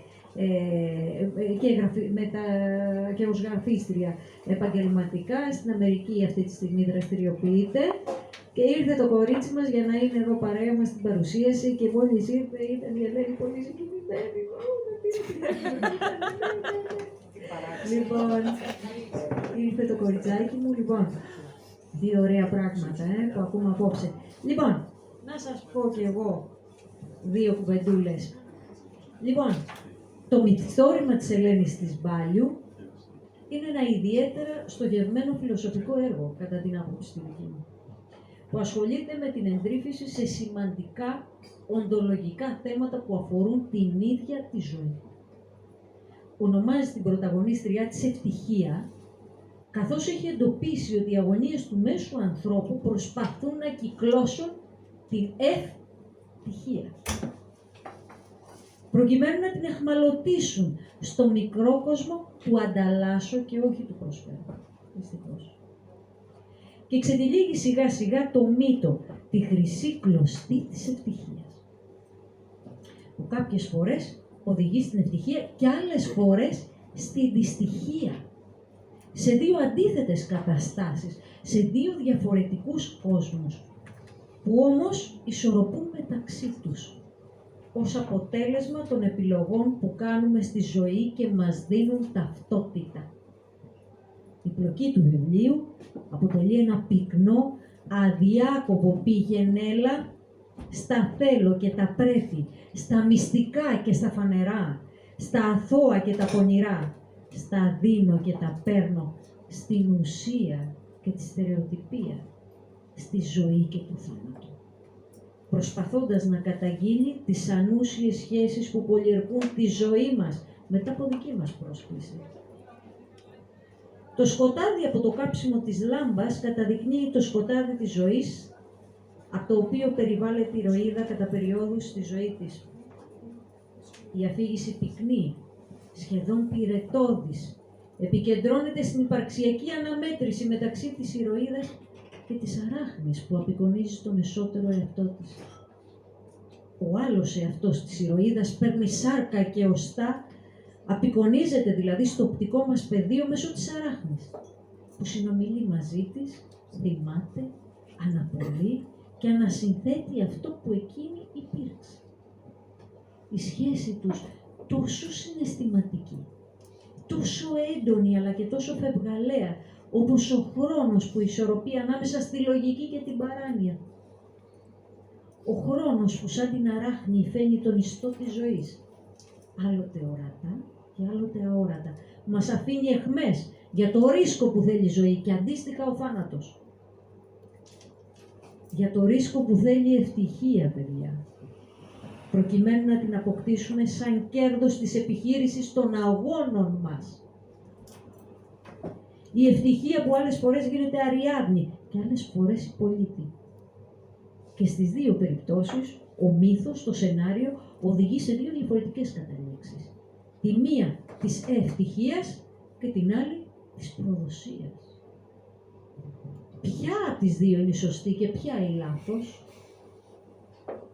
και ως γραφίστρια επαγγελματικά. Στην Αμερική αυτή τη στιγμή δραστηριοποιείται και ήρθε το κορίτσι μας για να είναι εδώ παρέα μας στην παρουσίαση και μόλις ήρθε ήταν η Ελένη πολύ συγκινημένη. Λοιπόν, ήρθε το κοριτσάκι μου, λοιπόν, δύο ωραία πράγματα που ακούμε απόψε. Λοιπόν, να σας πω κι εγώ δύο κουβεντούλες. Λοιπόν, το μυθιστόρημα της Ελένης της Μπάλιου είναι ένα ιδιαίτερα στοχευμένο φιλοσοφικό έργο, κατά την άποψη του δική μου. που ασχολείται με την εντρύφηση σε σημαντικά οντολογικά θέματα που αφορούν την ίδια τη ζωή. Ονομάζει την πρωταγωνίστριά της Ευτυχία, καθώς έχει εντοπίσει ότι οι αγωνίες του μέσου ανθρώπου προσπαθούν να κυκλώσουν την ευτυχία, προκειμένου να την εχμαλωτίσουν στο μικρό κόσμο του ανταλλάσσω και όχι του προσφέρω. Δυστυχώς. Και ξετυλίγει σιγά σιγά το μύτο, τη χρυσή κλωστή της ευτυχίας, που κάποιες φορές οδηγεί στην ευτυχία και άλλες φορές στην δυστυχία. Σε δύο αντίθετες καταστάσεις, σε δύο διαφορετικούς κόσμους, που όμως ισορροπούν μεταξύ τους, ως αποτέλεσμα των επιλογών που κάνουμε στη ζωή και μας δίνουν ταυτότητα. Η πλοκή του βιβλίου αποτελεί ένα πυκνό, αδιάκοπο πηγενέλα στα θέλω και τα πρέπει, στα μυστικά και στα φανερά, στα αθώα και τα πονηρά, στα δίνω και τα παίρνω, στην ουσία και τη στερεοτυπία, στη ζωή και του θάνατου, προσπαθώντας να καταγγείλει τις ανούσιες σχέσεις που πολιορκούν τη ζωή μας μετά από δική μας πρόσκληση. Το σκοτάδι από το κάψιμο της λάμπας καταδεικνύει το σκοτάδι της ζωής, από το οποίο περιβάλλεται η ηρωίδα κατά περιόδους στη ζωή της. Η αφήγηση πυκνή, σχεδόν πυρετώδης, επικεντρώνεται στην υπαρξιακή αναμέτρηση μεταξύ της ηρωίδας και της αράχνης που απεικονίζει στον εσωτερικό εαυτό της. Ο άλλος εαυτός της ηρωίδας παίρνει σάρκα και οστά, απεικονίζεται δηλαδή στο οπτικό μας πεδίο μέσω της αράχνης, που συνομιλεί μαζί της, θυμάται, αναπολύει και ανασυνθέτει αυτό που εκείνη υπήρξε. Η σχέση τους τόσο συναισθηματική, τόσο έντονη αλλά και τόσο φευγαλαία, όπως ο χρόνος που ισορροπεί ανάμεσα στη λογική και την παράνοια. Ο χρόνος που σαν την αράχνη φαίνει τον ιστό της ζωής, άλλοτε ορατά και άλλοτε αόρατα, μας αφήνει αιχμές για το ρίσκο που θέλει η ζωή και αντίστοιχα ο θάνατος. Για το ρίσκο που θέλει η ευτυχία, παιδιά, προκειμένου να την αποκτήσουμε σαν κέρδος της επιχείρησης των αγώνων μας. Η ευτυχία που άλλες φορές γίνεται Αριάδνη και άλλες φορές υπολείπτη. Και στις δύο περιπτώσεις, ο μύθος, το σενάριο, οδηγεί σε δύο διαφορετικές καταλήξεις. Τη μία της ευτυχίας και την άλλη της προδοσίας. Ποια από τις δύο είναι η σωστή και ποια η λάθος?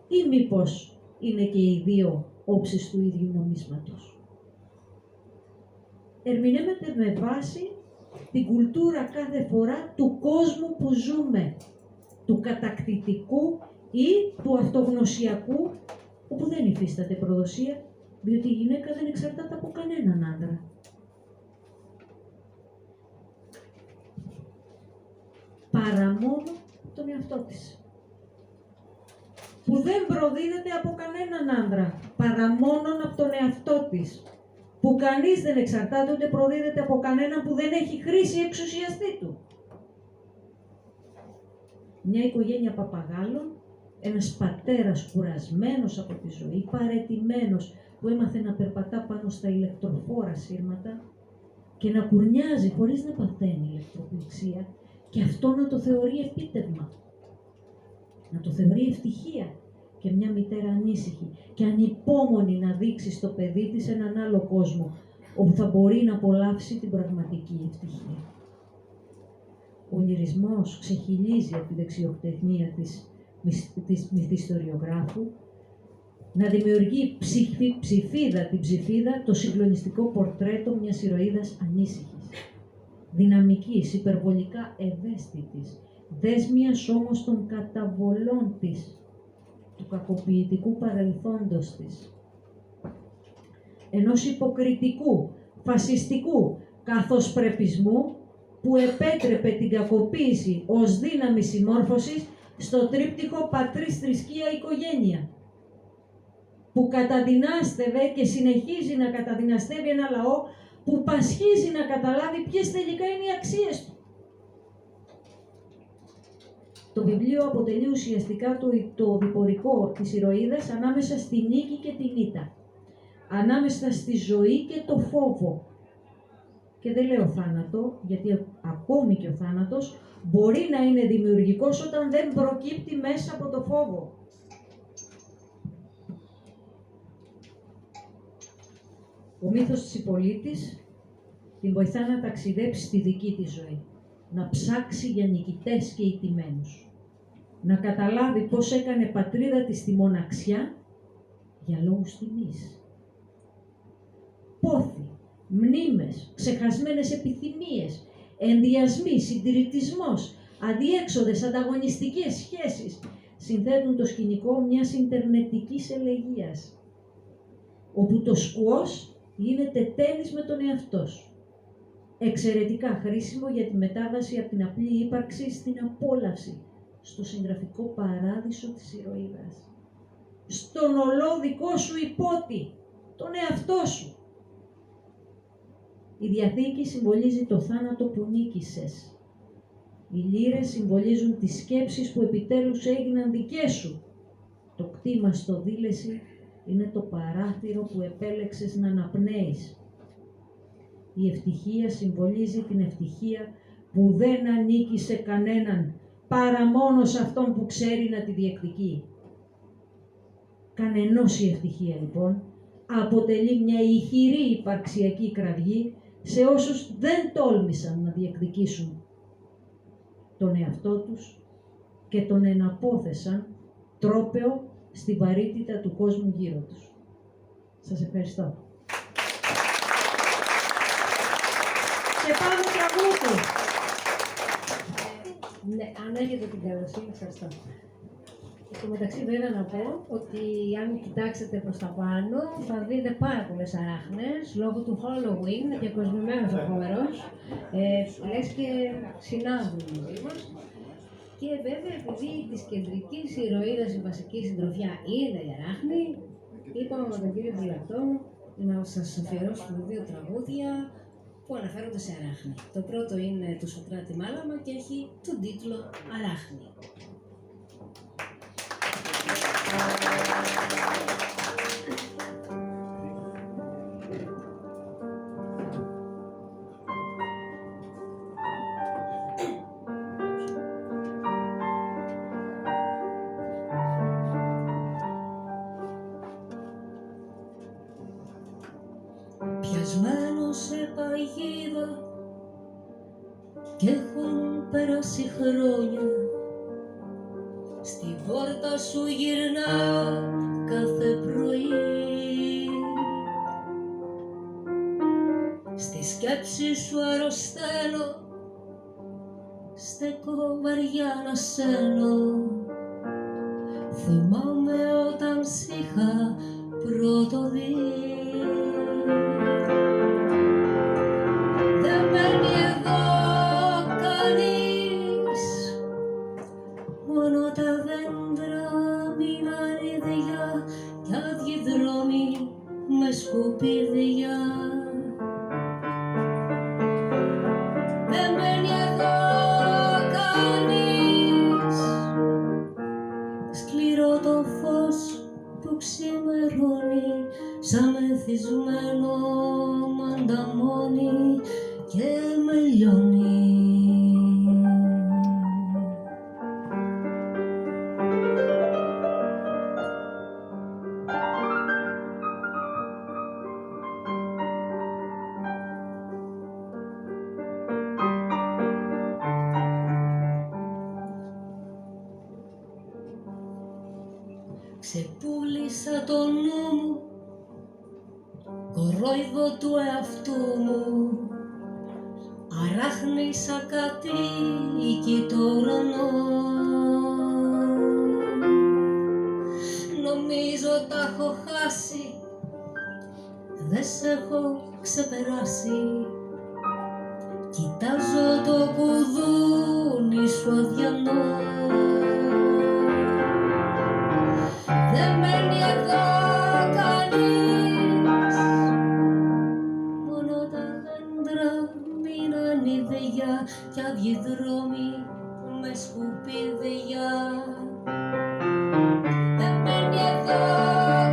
Ή μήπως είναι και οι δύο όψεις του ίδιου νομίσματος? Ερμηνεύεται με βάση την κουλτούρα κάθε φορά του κόσμου που ζούμε, του κατακτητικού ή του αυτογνωσιακού, όπου δεν υφίσταται προδοσία, διότι η γυναίκα δεν εξαρτάται από κανέναν άντρα. Παρά μόνο τον εαυτό της, που δεν προδίδεται από κανέναν άντρα, παρά μόνον από τον εαυτό της, που κανείς δεν εξαρτάται ούτε προδίδεται από κανέναν που δεν έχει χρήση εξουσιαστή του. Μια οικογένεια παπαγάλων, ένας πατέρας κουρασμένος από τη ζωή, παραιτημένος, που έμαθε να περπατά πάνω στα ηλεκτροφόρα σύρματα και να κουρνιάζει χωρίς να παθαίνει ηλεκτροπληξία, και αυτό να το θεωρεί επίτευγμα, να το θεωρεί ευτυχία, και μια μητέρα ανήσυχη και ανυπόμονη να δείξει στο παιδί της έναν άλλο κόσμο, όπου θα μπορεί να απολαύσει την πραγματική ευτυχία. Ο λυρισμός ξεχυλίζει από τη δεξιοτεχνία της μυθιστοριογράφου να δημιουργεί την ψηφίδα, το συγκλονιστικό πορτρέτο μιας ηρωίδας ανήσυχης, δυναμικής, υπερβολικά ευαίσθητης, δέσμιας όμως των καταβολών της, του κακοποιητικού παρελθόντος της, ενός υποκριτικού, φασιστικού καθοσπρεπισμού που επέτρεπε την κακοποίηση ως δύναμη συμμόρφωσης στο τρίπτυχο πατρίς, θρησκεία, οικογένεια, που καταδυνάστευε και συνεχίζει να καταδυναστεύει ένα λαό που πασχίζει να καταλάβει ποιες τελικά είναι οι αξίες του. Το βιβλίο αποτελεί ουσιαστικά το διπορικό της ηρωίδας ανάμεσα στη νίκη και την ήττα. Ανάμεσα στη ζωή και το φόβο. Και δεν λέω θάνατο, γιατί ακόμη και ο θάνατος μπορεί να είναι δημιουργικός όταν δεν προκύπτει μέσα από το φόβο. Ο μύθος της Ιππολίτης την βοηθά να ταξιδέψει στη δική της ζωή. Να ψάξει για νικητές και ηττημένους. Να καταλάβει πώς έκανε πατρίδα της τη μοναξιά για λόγους τιμής. Πόθη, μνήμες, ξεχασμένες επιθυμίες, ενδιασμοί, συντηρητισμός, αδιέξοδες, ανταγωνιστικές σχέσεις συνθέτουν το σκηνικό μιας ιντερνετικής ελεγγύας, όπου το σκουός γίνεται τένις με τον εαυτό σου. Εξαιρετικά χρήσιμο για τη μετάβαση από την απλή ύπαρξη στην απόλαυση, στο συγγραφικό παράδεισο της ηρωίδας. Στον ολό δικό σου υπότι, τον εαυτό σου. Η Διαθήκη συμβολίζει το θάνατο που νίκησες. Οι λύρες συμβολίζουν τις σκέψεις που επιτέλους έγιναν δικές σου. Το κτήμα στο δίλεση είναι το παράθυρο που επέλεξες να αναπνέεις. Η ευτυχία συμβολίζει την ευτυχία που δεν ανήκει σε κανέναν, παρά μόνο σε αυτόν που ξέρει να τη διεκδικεί. Κανενός η ευτυχία, λοιπόν, αποτελεί μια ηχηρή υπαρξιακή κραυγή σε όσους δεν τόλμησαν να διεκδικήσουν τον εαυτό τους και τον εναπόθεσαν τρόπαιο στη βαρύτητα του κόσμου γύρω τους. Σας ευχαριστώ. Και πάμε τραγούδι. Ναι, αν έχετε την καλοσύνη, ευχαριστώ. Στο μεταξύ βέβαια να πω ότι αν κοιτάξετε προς τα πάνω θα δείτε πάρα πολλές αράχνες λόγω του Halloween, είναι διακοσμημένος ο χώρος, λες και συνάδουν μαζί μας. Και βέβαια επειδή της κεντρικής ηρωίδας η βασική συντροφιά είναι η αράχνη, είπαμε με τον κύριο Βουλευτό να σας αφιερώσουμε 2 τραγούδια που αναφέρονται σε αράχνη. Το πρώτο είναι του Σοκράτη Μάλαμα και έχει τον τίτλο Αράχνη. Πιασμένο σε παγίδα κι έχουν περάσει χρόνια, στη πόρτα σου γυρνά κάθε πρωί, στη σκέψη σου αρρωσταίνω, στέκω βαριά να σένω. Θυμάμαι όταν σ' είχα πρώτο δει. Δεν μένει εδώ κανείς, μόνο τα δέντρα μείναν ίδια κι άδειοι δρόμοι με σκουπίδια. Δεν μένει εδώ κανείς, σκληρό το φως που ξημερώνει σαν μεθυσμένο μανταμόνι και με λιώνει. Ξεπούλησα το νου μου, κορόιδο του εαυτού μου, αράχνησα κατοίκη το ουρανό. Νομίζω τα έχω χάσει, δεν σ' έχω ξεπεράσει. Κοιτάζω το κουδούνι σου αδιανό. Δεν μένει εδώ κανείς, μόνο τα δέντρα μείναν ίδια κι άδειοι δρόμοι με σκουπίδια. Δεν μένει εδώ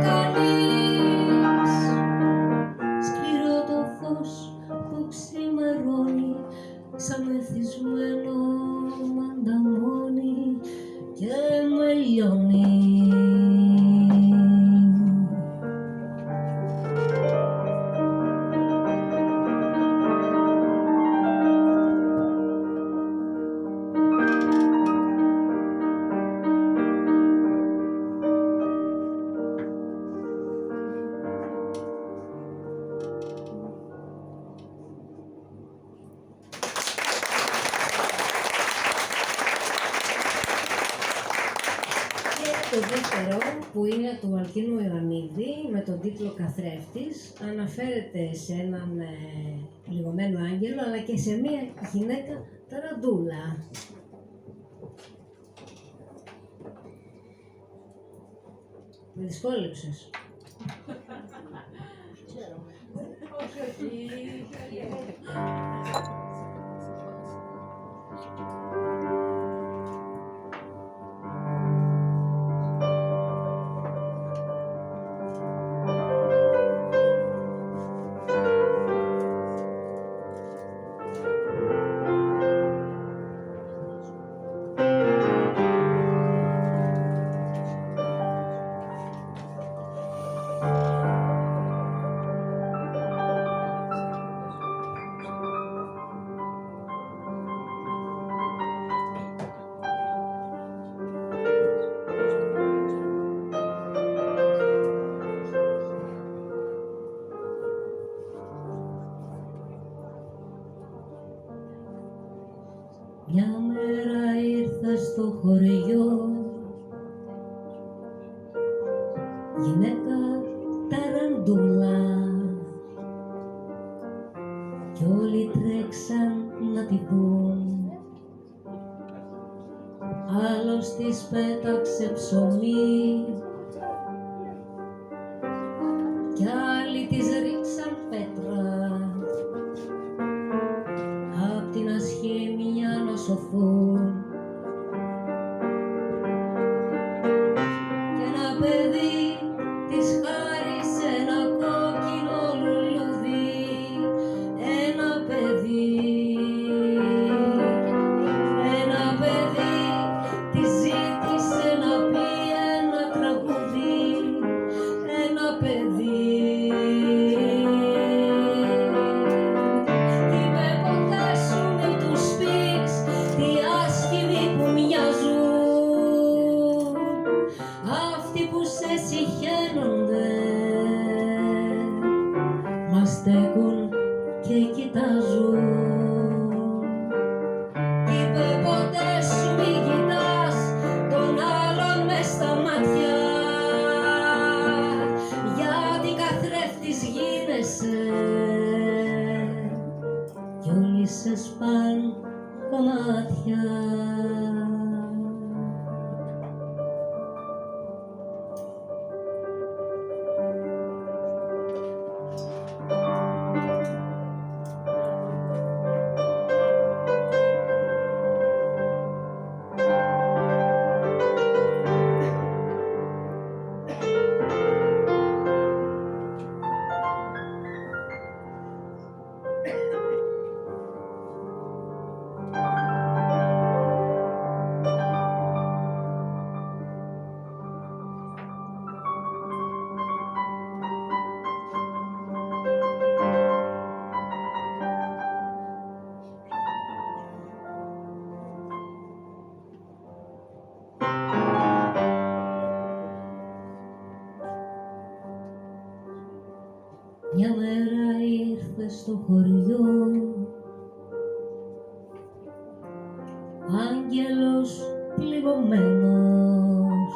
κανείς. Σκληρό το φως που ξημερώνει σαν μεθυσμένο μανταμόνι και με λιώνει. Το δεύτερο, που είναι του Αλκίνου Ιωαννίδη, με τον τίτλο «Καθρέφτης», αναφέρεται σε έναν πληγωμένο άγγελο, αλλά και σε μία γυναίκα ταραντούλα. Με δυσκόλεψες. Μια μέρα ήρθα στο χωριό, γυναίκα ταραντούλα, κι όλοι τρέξαν να τη δουν. Άλλος της πέταξε ψωμί κι άλλοι της ρίξαν πέτρα απ' την ασχήμια να σωθούν. Κι ένα παιδί της χάρισε ένα κόκκινο λουλούδι, ένα παιδί της ζήτησε να πει ένα τραγούδι, ένα παιδί. Κι είπε ποτέ σου μη τους πεις τι άσχημοι που μοιάζουν, αυτοί που σε συχαίνονται μας στέκουν και κοιτάζουν. Κι είπε ποτέ σου μη κοιτάς τον άλλον μες στα μάτια, γιατί καθρέφτης γίνεσαι κι όλοι σε σπάν κομμάτια. Μια μέρα ήρθε στο χωριό άγγελος πληγωμένος,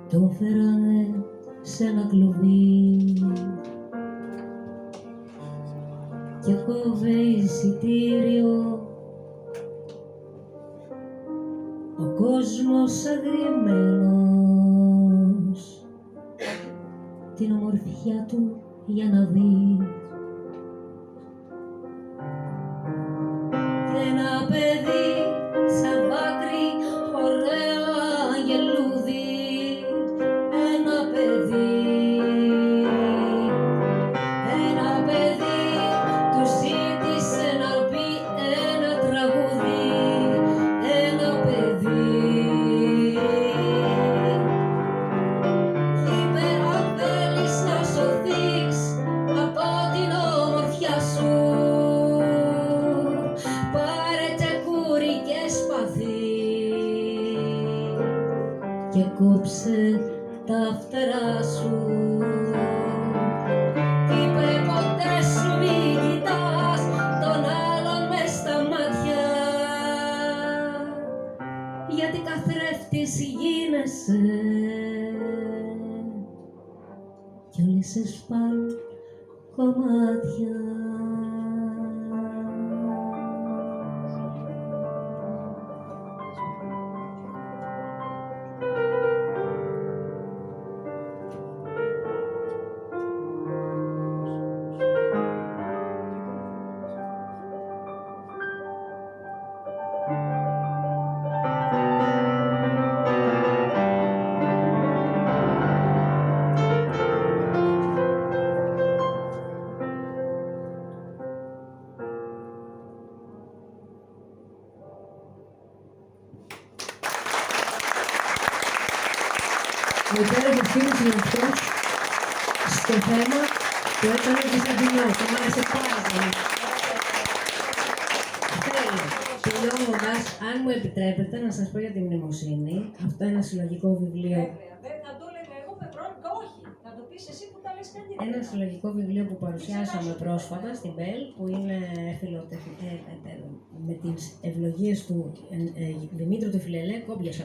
τον φέρανε σε ένα κλουβί και κόβε εισιτήριο ο κόσμος αγριεμένος την ομορφιά του για να δει. Και ένα παιδί σαν δάκρυ, ωραίο αγγελούδι, ένα παιδί. Ένα παιδί του ζήτησε να πει ένα τραγούδι, ένα παιδί. Είπε αν θέλεις να σωθείς από την ομορφιά σου, πάρε τσεκούρι και σπαθί και κόψε τα φτερά σου. Είπε ποτέ σου μη κοιτάς τον άλλον μες στα μάτια, γιατί καθρέφτης γίνεσαι κι όλοι σε σπάνε κομμάτια. Ο υπέροχος φίλος είναι αυτός στο θέμα που έκανε ο Κωνσταντινός. Το μ' άρεσε πάρα πολύ. Θέλω, τελειώνοντας, αν μου επιτρέπετε να σας πω για τη μνημοσύνη. Αυτό είναι ένα συλλογικό βιβλίο. Δεν θα το έλεγα εγώ, Πετρόνικα, όχι. Θα το πεις εσύ που τα λες καλύτερα. Ένα συλλογικό βιβλίο που παρουσιάσαμε πρόσφατα στην ΠΕΛ, που είναι με τις ευλογίες του Δημήτρου του Φιλελέ, κόμπιασα